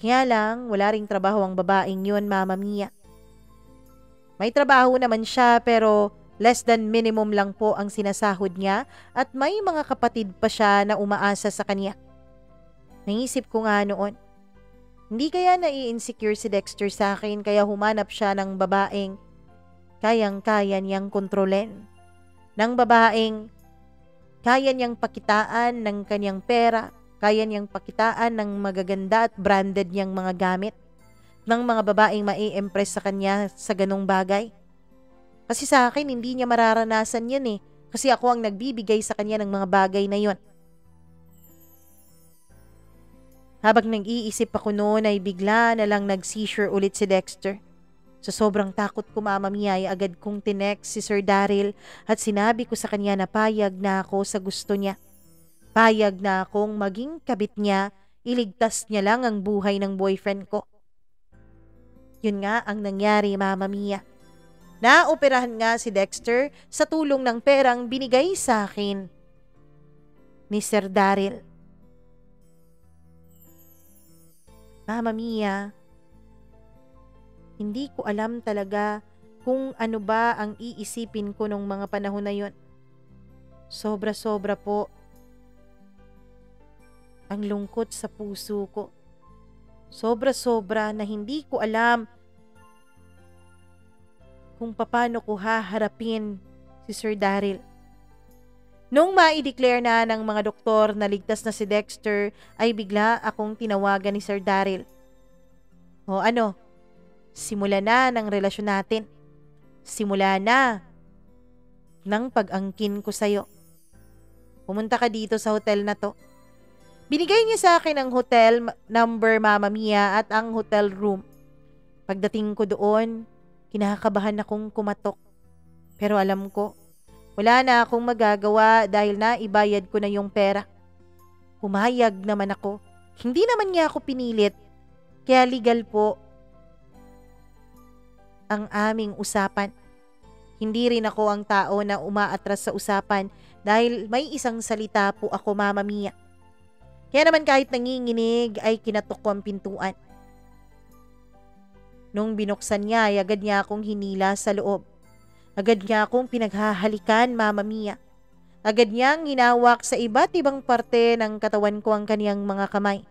Kaya lang, wala ring trabaho ang babaeng yun, Mama Mia. May trabaho naman siya pero less than minimum lang po ang sinasahod niya at may mga kapatid pa siya na umaasa sa kanya. Naisip ko nga noon, hindi kaya nai-insecure si Dexter sa akin kaya humanap siya ng babaeng kayang-kaya niyang kontrolin. Ng babaeng kaya niyang pakitaan ng kanyang pera, kaya niyang pakitaan ng magaganda at branded niyang mga gamit, ng mga babaeng mai-impress sa kanya sa ganong bagay. Kasi sa akin, hindi niya mararanasan yan kasi ako ang nagbibigay sa kanya ng mga bagay na yon. Habang nag-iisip ako noon ay bigla na lang nag-seizure ulit si Dexter. Sa sobrang takot ko, Mama Mia, ay agad kong tinext si Sir Daryl at sinabi ko sa kanya na payag na ako sa gusto niya. Payag na akong maging kabit niya, iligtas niya lang ang buhay ng boyfriend ko. Yun nga ang nangyari, Mama Mia. Naoperahan nga si Dexter sa tulong ng perang binigay sa akin ni Sir Daryl. Mama Mia, hindi ko alam talaga kung ano ba ang iisipin ko nung mga panahon na yon. Sobra-sobra po ang lungkot sa puso ko. Sobra-sobra na hindi ko alam kung paano ko haharapin si Sir Daryl. Nung ma-declare na ng mga doktor na ligtas na si Dexter, ay bigla akong tinawagan ni Sir Daryl. O ano, simula na ng relasyon natin. Simula na ng pag-angkin ko sa'yo. Pumunta ka dito sa hotel na to. Binigay niya sa akin ang hotel number, Mama Mia, at ang hotel room. Pagdating ko doon, kinakabahan akong kumatok. Pero alam ko, wala na akong magagawa dahil naibayad ko na yung pera. Pumayag naman ako. Hindi naman niya ako pinilit. Kaya legal po ang aming usapan. Hindi rin ako ang tao na umaatras sa usapan dahil may isang salita po ako, Mama Mia. Kaya naman kahit nanginginig ay kinatok ko ang pintuan. Nung binuksan niya ay agad niya akong hinila sa loob. Agad niya akong pinaghahalikan, Mama Mia. Agad niyang hinawak sa iba't ibang parte ng katawan ko ang kaniyang mga kamay.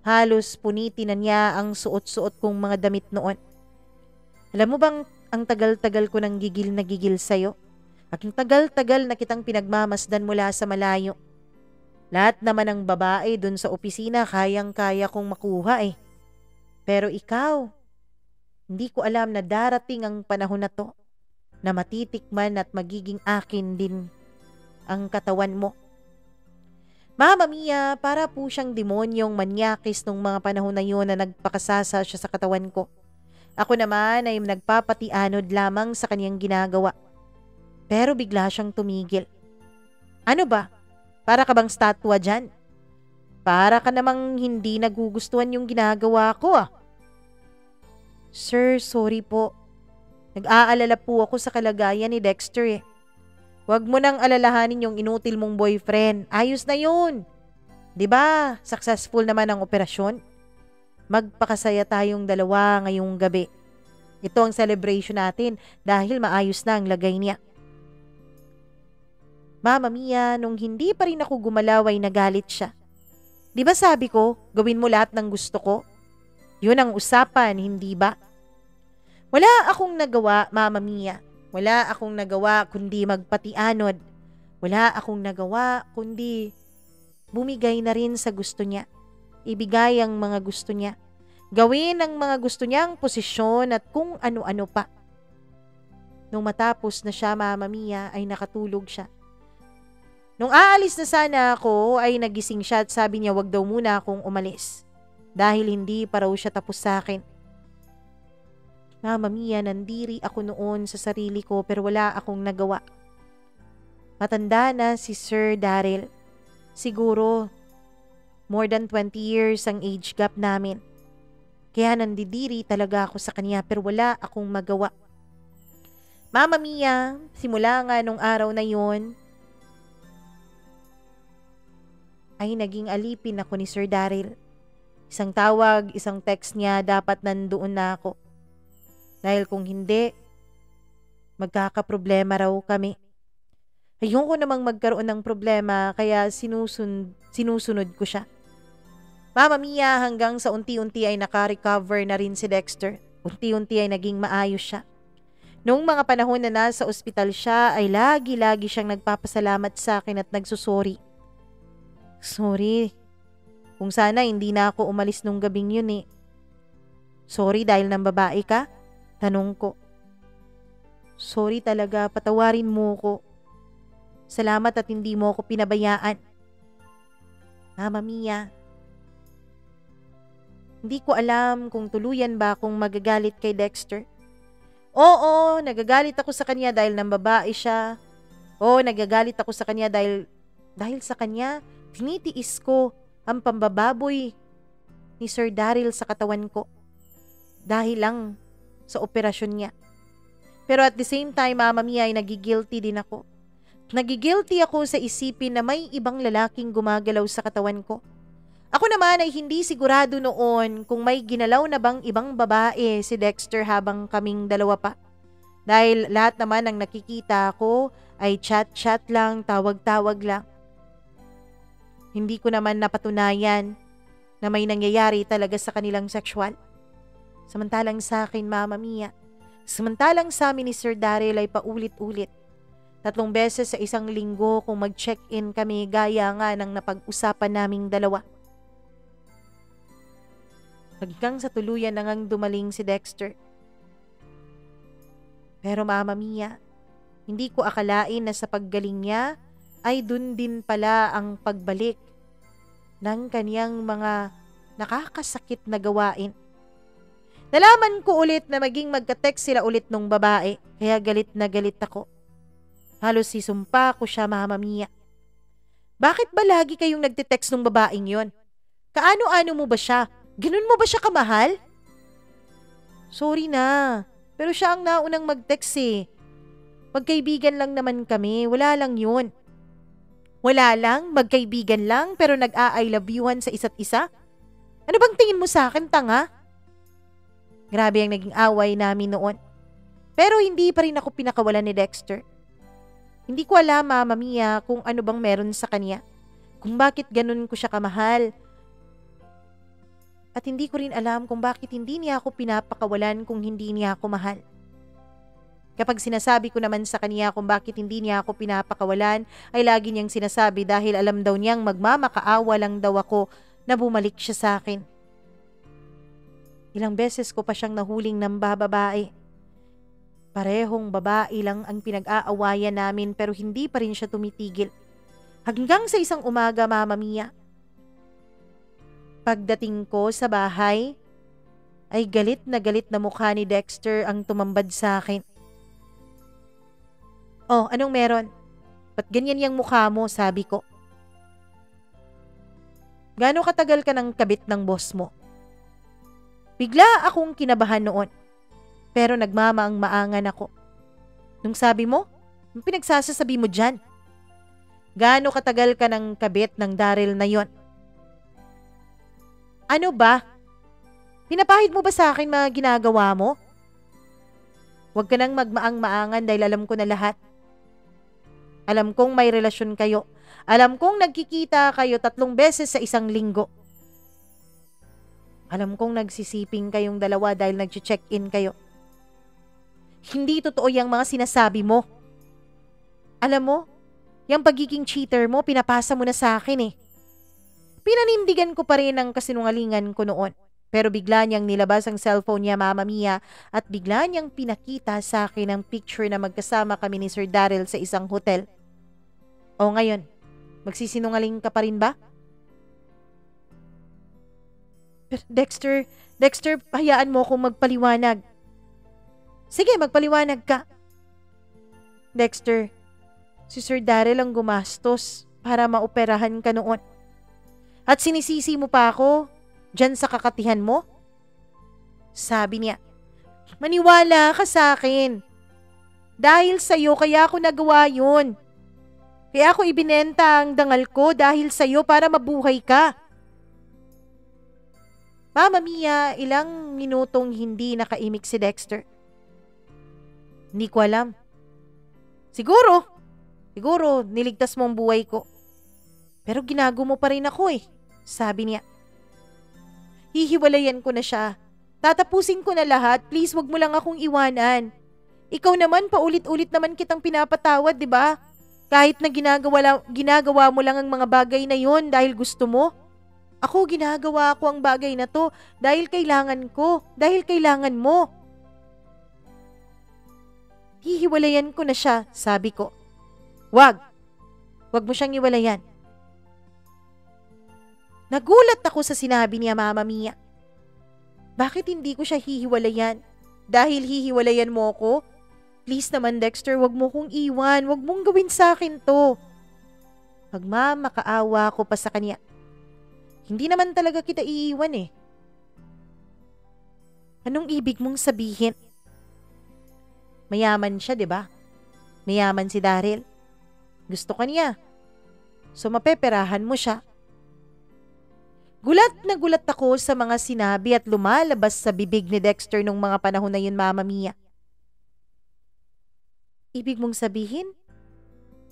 Halos punitin na niya ang suot-suot kong mga damit noon. Alam mo bang ang tagal-tagal ko nang gigil na gigil sa'yo? At ang tagal-tagal na kitang pinagmamasdan mula sa malayo. Lahat naman ng babae dun sa opisina kayang-kaya kong makuha Pero ikaw, Hindi ko alam na darating ang panahon na 'to na matitikman at magiging akin din ang katawan mo. Mamma Mia, para po siyang demonyong manyakis nung mga panahon na yun na nagpakasasa siya sa katawan ko. Ako naman ay nagpapatianod lamang sa kanyang ginagawa. Pero bigla siyang tumigil. Ano ba? Para ka bang statwa dyan? Para ka namang hindi nagugustuhan yung ginagawa ko ah. Sir, sorry po. Nag-aalala po ako sa kalagayan ni Dexter eh. Huwag mo nang alalahanin yung inutil mong boyfriend. Ayos na yun. 'Di ba? Successful naman ang operasyon. Magpakasaya tayong dalawa ngayong gabi. Ito ang celebration natin dahil maayos na ang lagay niya. Mamma Mia, nung hindi pa rin ako gumalaw ay nagalit siya. 'Di ba sabi ko, gawin mo lahat ng gusto ko? Yun ang usapan, hindi ba? Wala akong nagawa, Mamma Mia. Wala akong nagawa kundi magpatianod. Wala akong nagawa kundi bumigay na rin sa gusto niya. Ibigay ang mga gusto niya. Gawin ang mga gusto niyang posisyon at kung ano-ano pa. Nung matapos na siya, Mamma Mia, ay nakatulog siya. Nung aalis na sana ako ay nagising siya at sabi niya wag daw muna akong umalis. Dahil hindi pa raw siya tapos sa akin. Mamma Mia, nandiri ako noon sa sarili ko pero wala akong nagawa. Matanda na si Sir Daryl. Siguro, more than 20 years ang age gap namin. Kaya nandidiri talaga ako sa kanya pero wala akong magawa. Mamma Mia, simula nga nung araw na yon, ay naging alipin ako ni Sir Daryl. Isang tawag, isang text niya, dapat nandoon na ako. Dahil kung hindi, magkakaproblema raw kami. Ayoko namang magkaroon ng problema kaya sinusunod ko siya. Mamma Mia, hanggang sa unti-unti ay naka-recover na rin si Dexter. Unti-unti ay naging maayos siya. Noong mga panahon na nasa ospital siya ay lagi-lagi siyang nagpapasalamat sa akin at nagsusori. Sorry. Kung sana hindi na ako umalis nung gabing yun eh. Sorry dahil nang babae ka? Tanong ko. Sorry talaga, patawarin mo ko. Salamat at hindi mo ako pinabayaan. Mamma Mia, hindi ko alam kung tuluyan ba akong magagalit kay Dexter. Oo, nagagalit ako sa kanya dahil nang babae siya. Oo, nagagalit ako sa kanya dahil sa kanya, tinitiis ko ang pambababoy ni Sir Daryl sa katawan ko. Dahil lang sa operasyon niya. Pero at the same time, Mamma Mia, ay nagigilty din ako. Nagigilty ako sa isipin na may ibang lalaking gumagalaw sa katawan ko. Ako naman ay hindi sigurado noon kung may ginalaw na bang ibang babae si Dexter habang kaming dalawa pa. Dahil lahat naman ng nakikita ko ay chat-chat lang, tawag-tawag lang. Hindi ko naman napatunayan na may nangyayari talaga sa kanilang sexual. Samantalang sa akin, Mamma Mia, samantalang sa amin ni Sir Daryl ay paulit-ulit. 3 beses sa isang linggo kung mag-check-in kami gaya nga ng napag-usapan naming dalawa. Hanggang sa tuluyan na ngang dumaling si Dexter. Pero Mamma Mia, hindi ko akalain na sa paggaling niya ay dun din pala ang pagbalik ng kaniyang mga nakakasakit na gawain. Nalaman ko ulit na maging magka-text sila ulit nung babae, kaya galit na galit ako. Halos sisumpa ko siya, Mamma Mia. Bakit ba lagi kayong nagtitext nung babaeng yon? Kaano-ano mo ba siya? Ganun mo ba siya kamahal? Sorry na, pero siya ang naunang mag-text eh. Magkaibigan lang naman kami, wala lang yun. Wala lang, magkaibigan lang, pero nag-a-I love youhan sa isa't isa? Ano bang tingin mo sa akin, tanga? Grabe ang naging away namin noon. Pero hindi pa rin ako pinakawalan ni Dexter. Hindi ko alam, Mamma Mia, kung ano bang meron sa kanya. Kung bakit ganun ko siya kamahal. At hindi ko rin alam kung bakit hindi niya ako pinapakawalan kung hindi niya ako mahal. Kapag sinasabi ko naman sa kanya kung bakit hindi niya ako pinapakawalan, ay lagi niyang sinasabi dahil alam daw niyang magmamakaawa lang daw ako na bumalik siya sa akin. Ilang beses ko pa siyang nahuling ng bababae. Parehong babae lang ang pinag-aawayan namin pero hindi pa rin siya tumitigil. Hanggang sa isang umaga, Mama Mia. Pagdating ko sa bahay, ay galit na mukha ni Dexter ang tumambad sa akin. "Oh, anong meron? Ba't ganyan yung mukha mo?" sabi ko. "Gaano katagal ka ng kabit ng boss mo?" Bigla akong kinabahan noon, pero nagmamaang-maangan ako. Nung sabi mo, yung pinagsasasabi mo dyan, gaano katagal ka ng kabit ng Daryl na yon? Ano ba? Pinapahid mo ba sa akin mga ginagawa mo? Huwag ka nang magmaang-maangan dahil alam ko na lahat. Alam kong may relasyon kayo. Alam kong nagkikita kayo 3 beses sa isang linggo. Alam kong nagsisiping kayong dalawa dahil nag-check-in kayo. Hindi totoo yung mga sinasabi mo. Alam mo, yung pagiging cheater mo, pinapasa mo na sa akin eh. Pinanindigan ko pa rin ang kasinungalingan ko noon. Pero bigla niyang nilabas ang cellphone niya, Mama Mia, at bigla niyang pinakita sa akin ang picture na magkasama kami ni Sir Daryl sa isang hotel. O ngayon, magsisinungaling ka pa rin ba? Dexter, hayaan mo akong magpaliwanag. Sige, magpaliwanag ka. Dexter, si Sir Daryl ang gumastos para maoperahan ka noon. At sinisisi mo pa ako dyan sa kakatihan mo? Sabi niya, maniwala ka sa akin. Dahil sa'yo kaya ako nagawa yun. Kaya ako ibinenta ang dangal ko dahil sa'yo para mabuhay ka. Mama Mia, ilang minutong hindi nakaimik si Dexter. Hindi ko alam. Siguro niligtas mo ang buhay ko. Pero ginago mo pa rin ako eh, sabi niya. Hihiwalayan ko na siya. Tatapusin ko na lahat, please wag mo lang akong iwanan. Ikaw naman, paulit-ulit naman kitang pinapatawad, di ba? Kahit na ginagawa mo lang ang mga bagay na yon dahil gusto mo. Ako, ginagawa ko ang bagay na to dahil kailangan ko, dahil kailangan mo. Hihiwalayan ko na siya, sabi ko. Wag mo siyang iwalayan. Nagulat ako sa sinabi niya, Mama Mia. Bakit hindi ko siya hihiwalayan? Dahil hihiwalayan mo ko? Please naman, Dexter, wag mo kong iwan. Wag mong gawin sa akin to. Magmamakaawa ko pa sa kanya. Hindi naman talaga kita iiwan eh. Anong ibig mong sabihin? Mayaman siya, di ba? Mayaman si Daryl. Gusto ka niya. So mapeperahan mo siya. Gulat na gulat ako sa mga sinabi at lumalabas sa bibig ni Dexter nung mga panahon na yun, Mama Mia. Ibig mong sabihin,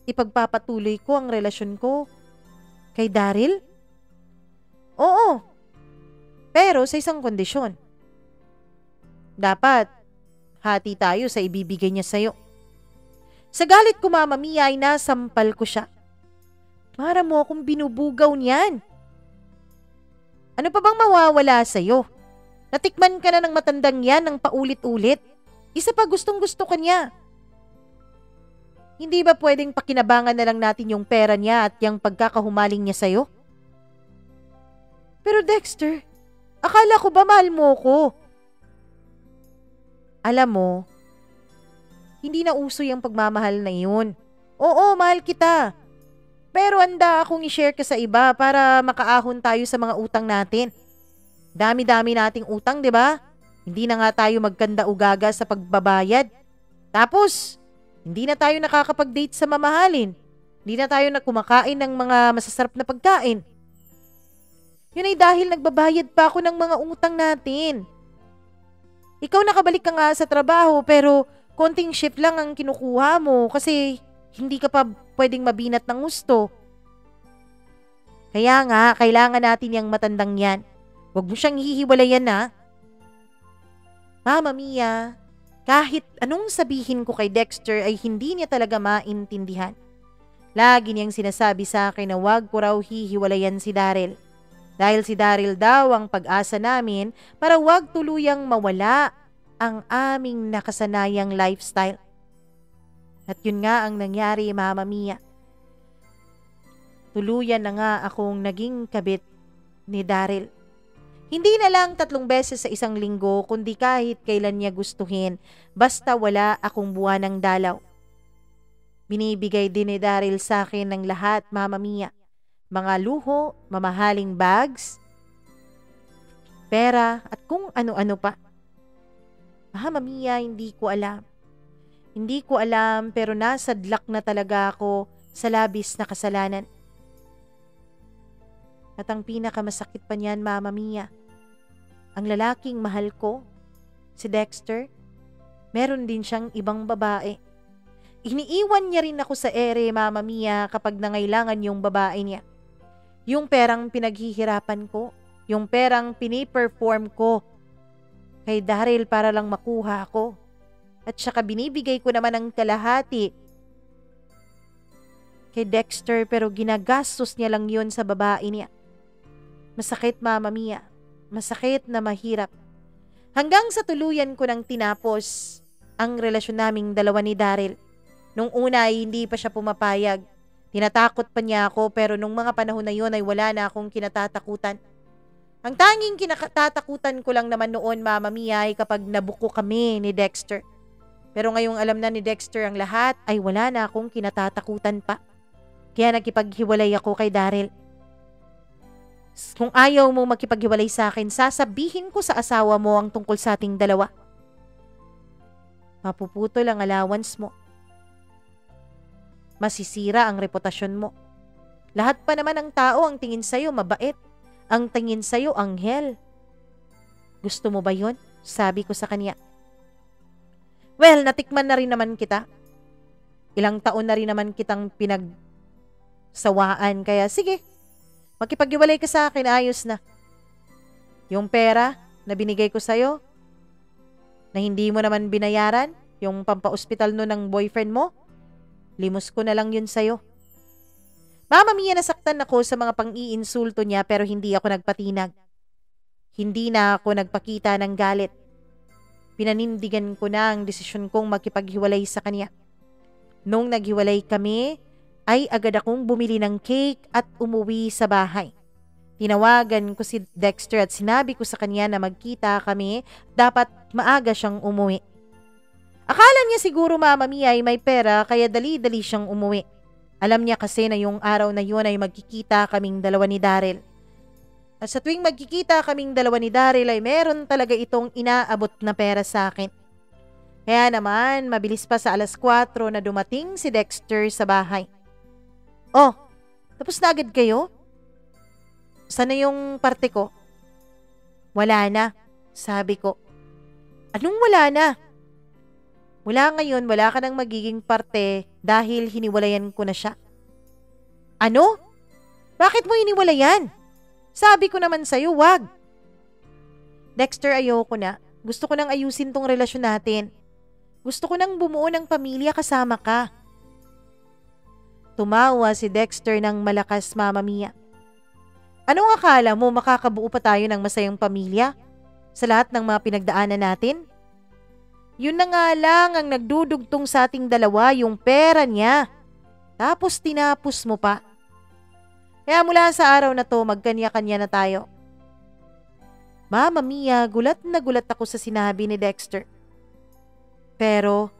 ipagpapatuloy ko ang relasyon ko kay Daryl? Oo, pero sa isang kondisyon. Dapat, hati tayo sa ibibigay niya sa'yo. Sa galit ko, Mama Mia, ay nasampal ko siya. Para mo akong binubugaw niyan. Ano pa bang mawawala sa'yo? Natikman ka na ng matandang yan ng paulit-ulit. Isa pa gustong-gusto ka niya. Hindi ba pwedeng pakinabangan na lang natin yung pera niya at yung pagkakahumaling niya sa'yo? Pero Dexter, akala ko ba mahal mo ko? Alam mo, hindi na uso yung pagmamahal na yun. Oo, mahal kita. Pero handa akong i-share ka sa iba para makaahon tayo sa mga utang natin. Dami-dami nating utang, di ba? Hindi na nga tayo magkanda-ugaga sa pagbabayad. Tapos, hindi na tayo nakakapag-date sa mamahalin. Hindi na tayo kumakain ng mga masasarap na pagkain. Yun ay dahil nagbabayad pa ako ng mga utang natin. Ikaw nakabalik ka nga sa trabaho pero konting shift lang ang kinukuha mo kasi hindi ka pa pwedeng mabinat ng gusto. Kaya nga, kailangan natin yung matandang yan. Huwag mo siyang hihiwalayan na. Mama Mia, kahit anong sabihin ko kay Dexter ay hindi niya talaga maintindihan. Lagi niyang sinasabi sa akin na huwag ko raw hihiwalayan si Daryl. Dahil si Daryl daw ang pag-asa namin para wag tuluyang mawala ang aming nakasanayang lifestyle. At yun nga ang nangyari, Mama Mia. Tuluyan na nga akong naging kabit ni Daryl. Hindi na lang 3 beses sa isang linggo, kundi kahit kailan niya gustuhin, basta wala akong buwan ng dalaw. Binibigay din ni Daryl sa akin ng lahat, Mama Mia. Mga luho, mamahaling bags, pera at kung ano-ano pa. Mama Mia, hindi ko alam. Hindi ko alam pero nasadlak na talaga ako sa labis na kasalanan. At ang pinakamasakit pa niyan, Mama Mia, ang lalaking mahal ko, si Dexter, meron din siyang ibang babae. Iniiwan niya rin ako sa ere, Mama Mia, kapag nangailangan yung babae niya. Yung perang pinaghihirapan ko, yung perang piniperform ko kay Daryl para lang makuha ako. At saka binibigay ko naman ang kalahati kay Dexter pero ginagastos niya lang yun sa babae niya. Masakit, Mama Mia. Masakit na mahirap. Hanggang sa tuluyan ko nang tinapos ang relasyon naming dalawa ni Daryl. Nung una ay hindi pa siya pumapayag. Tinatakot pa niya ako pero nung mga panahon na yun ay wala na akong kinatatakutan. Ang tanging kinatatakutan ko lang naman noon, Mama Mia, ay kapag nabuko kami ni Dexter. Pero ngayong alam na ni Dexter ang lahat ay wala na akong kinatatakutan pa. Kaya nakipaghiwalay ako kay Daryl. Kung ayaw mo makipaghiwalay sa akin, sasabihin ko sa asawa mo ang tungkol sa ating dalawa. Mapuputol ang allowance mo. Masisira ang reputasyon mo. Lahat pa naman ng tao ang tingin sa'yo mabait. Ang tingin sa'yo anghel. Gusto mo ba yun? Sabi ko sa kanya. Well, natikman na rin naman kita. Ilang taon na rin naman kitang pinagsawaan. Kaya sige, makipag-iwalay ka sa akin, ayos na. Yung pera na binigay ko sa'yo, na hindi mo naman binayaran, yung pampa-ospital no ng boyfriend mo, limos ko na lang yun sa'yo. Mama Mia, nasaktan ako sa mga pang-iinsulto niya pero hindi ako nagpatinag. Hindi na ako nagpakita ng galit. Pinanindigan ko na ang desisyon kong makipaghiwalay sa kanya. Nung naghiwalay kami, ay agad akong bumili ng cake at umuwi sa bahay. Tinawagan ko si Dexter at sinabi ko sa kanya na magkita kami, dapat maaga siyang umuwi. Akala niya siguro, Mama Mia, ay may pera kaya dali-dali siyang umuwi. Alam niya kasi na yung araw na yun ay magkikita kaming dalawa ni Daryl. At sa tuwing magkikita kaming dalawa ni Daryl ay meron talaga itong inaabot na pera sa akin. Kaya naman, mabilis pa sa 4:00 na dumating si Dexter sa bahay. Oh, tapos na agad kayo? Sana yung parte ko? Wala na, sabi ko. Anong wala na? Mula ngayon, wala ka nang magiging parte dahil hiniwalayan ko na siya. Ano? Bakit mo hiniwalayan? Sabi ko naman sa'yo, wag. Dexter, ayoko na. Gusto ko nang ayusin tong relasyon natin. Gusto ko nang bumuo ng pamilya kasama ka. Tumawa si Dexter ng malakas, Mama Mia. Anong akala mo, makakabuo pa tayo ng masayang pamilya sa lahat ng mga pinagdaanan natin? Yun na nga lang ang nagdudugtong sa ating dalawa, yung pera niya. Tapos tinapos mo pa. Kaya mula sa araw na to, magkanya-kanya na tayo. Mama Mia, gulat na gulat ako sa sinabi ni Dexter. Pero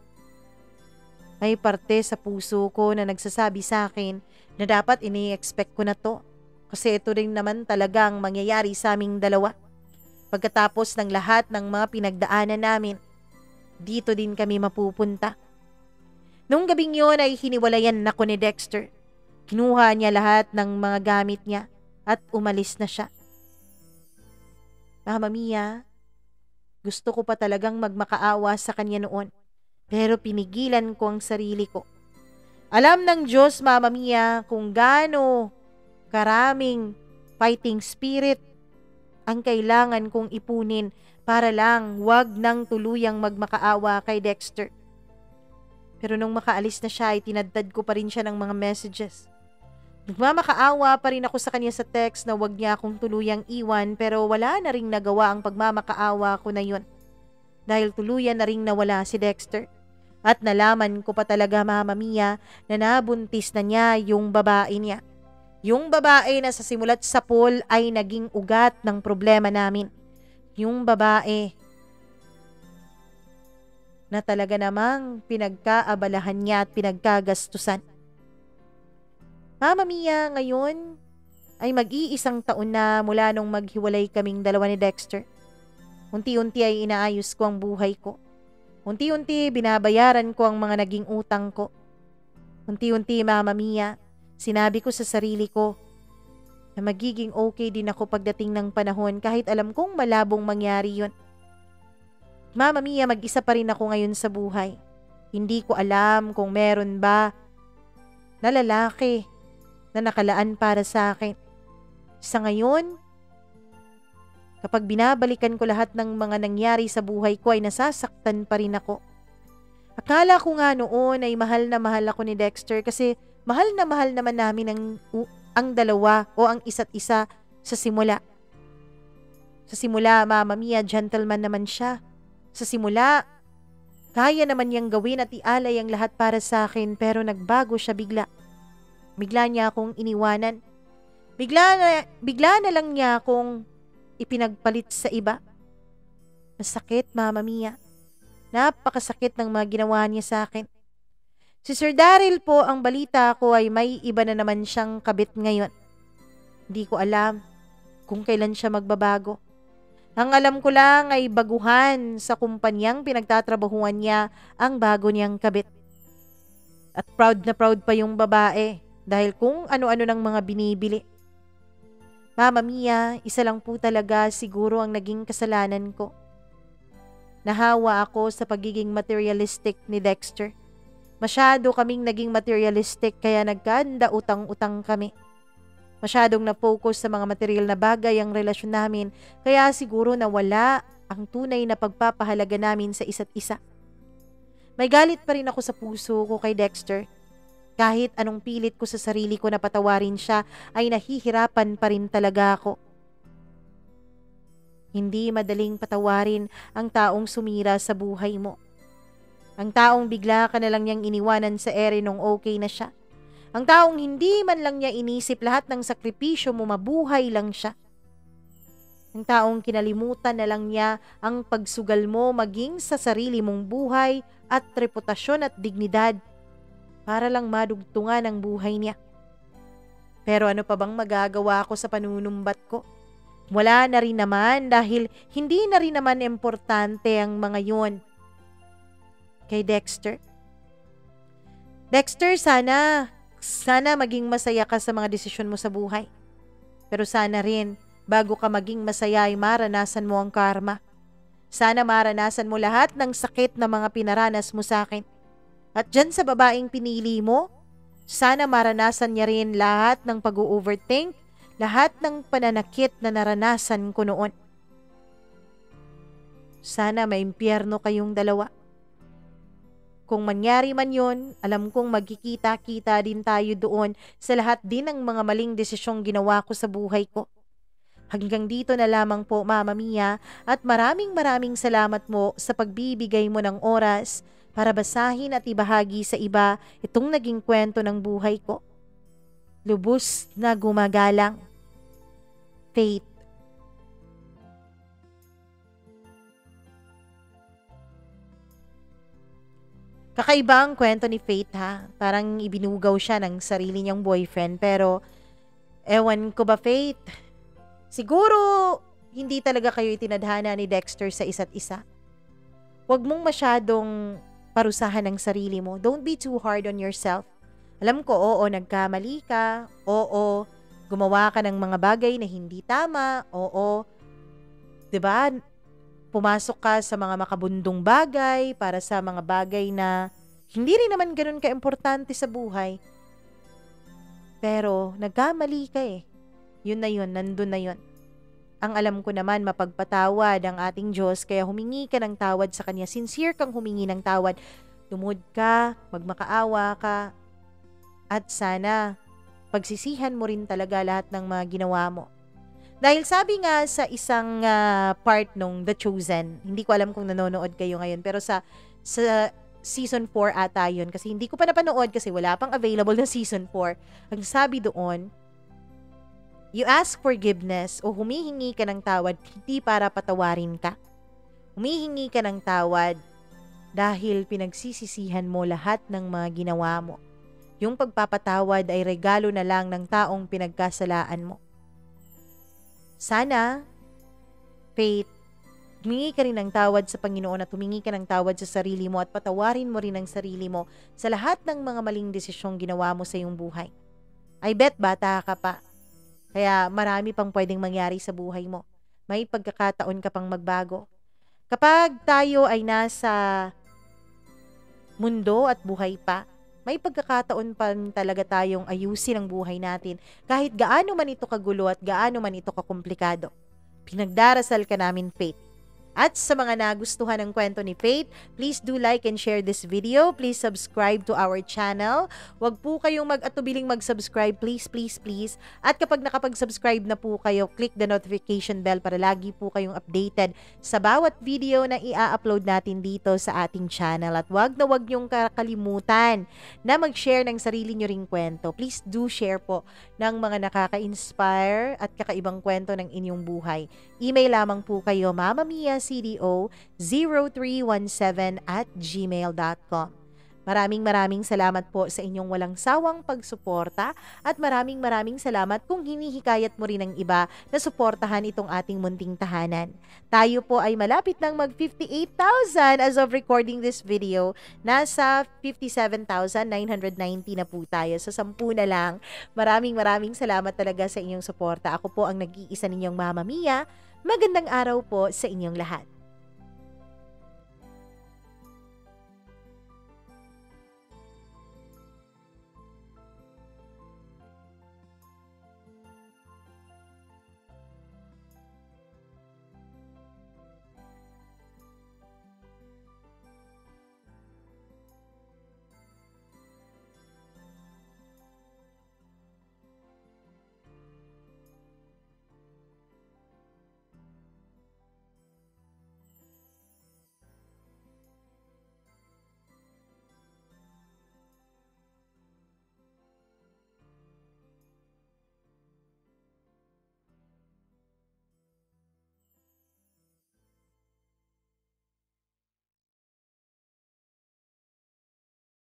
may parte sa puso ko na nagsasabi sa akin na dapat ini-expect ko na to. Kasi ito rin naman talagang mangyayari sa aming dalawa. Pagkatapos ng lahat ng mga pinagdaanan namin, dito din kami mapupunta. Nung gabing yun ay hiniwalayan ako ni Dexter. Kinuha niya lahat ng mga gamit niya at umalis na siya. Mama Mia, gusto ko pa talagang magmakaawa sa kanya noon. Pero pinigilan ko ang sarili ko. Alam ng Diyos, Mama Mia, kung gaano karaming fighting spirit ang kailangan kong ipunin para lang wag nang tuluyang magmakaawa kay Dexter. Pero nung makaalis na siya ay tinadtad ko pa rin siya ng mga messages. Nagmamakaawa pa rin ako sa kanya sa text na wag niya akong tuluyang iwan pero wala na ring nagawa ang pagmamakaawa ko na yun. Dahil tuluyan na ring nawala si Dexter. At nalaman ko pa talaga, Mama Mia, na nabuntis na niya yung babae niya. Yung babae na sa simulat sa pool ay naging ugat ng problema namin. Yung babae na talaga namang pinagkaabalahan niya at pinagkagastusan. Mama Mia, ngayon ay mag-iisang taon na mula nung maghiwalay kaming dalawa ni Dexter. Unti-unti ay inaayos ko ang buhay ko. Unti-unti binabayaran ko ang mga naging utang ko. Unti-unti, Mama Mia, sinabi ko sa sarili ko na magiging okay din ako pagdating ng panahon kahit alam kong malabong mangyari yon. Mama Mia, mag-isa pa rin ako ngayon sa buhay. Hindi ko alam kung meron ba na lalaki na nakalaan para sa akin. Sa ngayon, kapag binabalikan ko lahat ng mga nangyari sa buhay ko ay nasasaktan pa rin ako. Akala ko nga noon ay mahal na mahal ako ni Dexter kasi mahal na mahal naman namin ang dalawa o ang isa't isa sa simula. Sa simula, Mama Mia, gentleman naman siya. Sa simula, kaya naman niyang gawin at ialay ang lahat para sa akin pero nagbago siya bigla. Bigla niya akong iniwanan. Bigla na lang niya akong ipinagpalit sa iba. Masakit, Mama Mia. Napakasakit ng mga ginawa niya sa akin. Si Sir Daryl po, ang balita ko ay may iba na naman siyang kabit ngayon. Hindi ko alam kung kailan siya magbabago. Ang alam ko lang ay baguhan sa kumpanyang pinagtatrabahuan niya ang bago niyang kabit. At proud na proud pa yung babae dahil kung ano-ano ng mga binibili. Mama Mia, isa lang po talaga siguro ang naging kasalanan ko. Nahawa ako sa pagiging materialistic ni Dexter. Masyado kaming naging materialistic kaya nagkanda utang-utang kami. Masyadong na-focus sa mga material na bagay ang relasyon namin kaya siguro nawala ang tunay na pagpapahalaga namin sa isa't isa. May galit pa rin ako sa puso ko kay Dexter. Kahit anong pilit ko sa sarili ko na patawarin siya ay nahihirapan pa rin talaga ako. Hindi madaling patawarin ang taong sumira sa buhay mo. Ang taong bigla ka na lang niyang iniwanan sa ere nung okay na siya. Ang taong hindi man lang niya inisip lahat ng sakripisyo mo, mabuhay lang siya. Ang taong kinalimutan na lang niya ang pagsugal mo maging sa sarili mong buhay at reputasyon at dignidad para lang madugtungan ang buhay niya. Pero ano pa bang magagawa ko sa panunumbat ko? Wala na rin naman dahil hindi na rin naman importante ang mga yon. Kay Dexter. Dexter, sana maging masaya ka sa mga desisyon mo sa buhay. Pero sana rin, bago ka maging masaya ay maranasan mo ang karma. Sana maranasan mo lahat ng sakit na mga pinaranas mo sa akin. At dyan sa babaeng pinili mo, sana maranasan niya rin lahat ng pag-overthink, lahat ng pananakit na naranasan ko noon. Sana maimpyerno kayong dalawa. Kung mangyari man yon, alam kong magkikita-kita din tayo doon sa lahat din ng mga maling desisyong ginawa ko sa buhay ko. Hanggang dito na lamang po, Mama Mia, at maraming salamat mo sa pagbibigay mo ng oras para basahin at ibahagi sa iba itong naging kwento ng buhay ko. Lubos na gumagalang. Faith. Kakaiba ang kwento ni Faith, ha. Parang ibinugaw siya ng sarili niyang boyfriend. Pero, ewan ko ba, Faith? Siguro, hindi talaga kayo itinadhana ni Dexter sa isa't isa. Huwag mong masyadong parusahan ang sarili mo. Don't be too hard on yourself. Alam ko, oo, nagkamali ka. Oo, gumawa ka ng mga bagay na hindi tama. Oo, 'di ba? Pumasok ka sa mga makabundong bagay para sa mga bagay na hindi rin naman ganun ka-importante sa buhay. Pero nagkamali ka eh. Yun na yun, nandun na yun. Ang alam ko naman, mapagpatawad ang ating Diyos, kaya humingi ka ng tawad sa Kanya. Sincere kang humingi ng tawad. Lumod ka, magmakaawa ka, at sana pagsisihan mo rin talaga lahat ng mga ginawa mo. Dahil sabi nga sa isang part nung The Chosen, hindi ko alam kung nanonood kayo ngayon, pero sa season 4 ata yun, kasi hindi ko pa napanood kasi wala pang available na season 4. Ang sabi doon, you ask forgiveness o humihingi ka ng tawad hindi para patawarin ka. Humihingi ka ng tawad dahil pinagsisisihan mo lahat ng mga ginawa mo. Yung pagpapatawad ay regalo na lang ng taong pinagkasalaan mo. Sana, Faith, humingi ka rin ng tawad sa Panginoon at humingi ka ng tawad sa sarili mo at patawarin mo rin ang sarili mo sa lahat ng mga maling desisyong ginawa mo sa iyong buhay. I bet bata ka pa, kaya marami pang pwedeng mangyari sa buhay mo. May pagkakataon ka pang magbago. Kapag tayo ay nasa mundo at buhay pa, may pagkakataon pa talaga tayong ayusin ang buhay natin kahit gaano man ito kagulo at gaano man ito kakomplikado. Pinagdarasal ka namin, Faith. At sa mga nagustuhan ng kwento ni Faith, please do like and share this video. Please subscribe to our channel. Huwag po kayong mag-atubiling mag-subscribe, please, please, please. At kapag nakapag-subscribe na po kayo, click the notification bell para lagi po kayong updated sa bawat video na i-upload natin dito sa ating channel. At huwag na huwag niyong kakalimutan na mag-share ng sarili niyo ring kwento. Please do share po ng mga nakaka-inspire at kakaibang kwento ng inyong buhay. Email lamang po kayo, mamamia.cdo0317@gmail.com. Maraming salamat po sa inyong walang sawang pagsuporta at maraming salamat kung hinihikayat mo rin ang iba na suportahan itong ating munting tahanan. Tayo po ay malapit ng mag 58,000 as of recording this video. Nasa 57,990 na po tayo. So 10 na lang. Maraming salamat talaga sa inyong suporta. Ako po ang nag-iisa ninyong Mama Mia. Magandang araw po sa inyong lahat.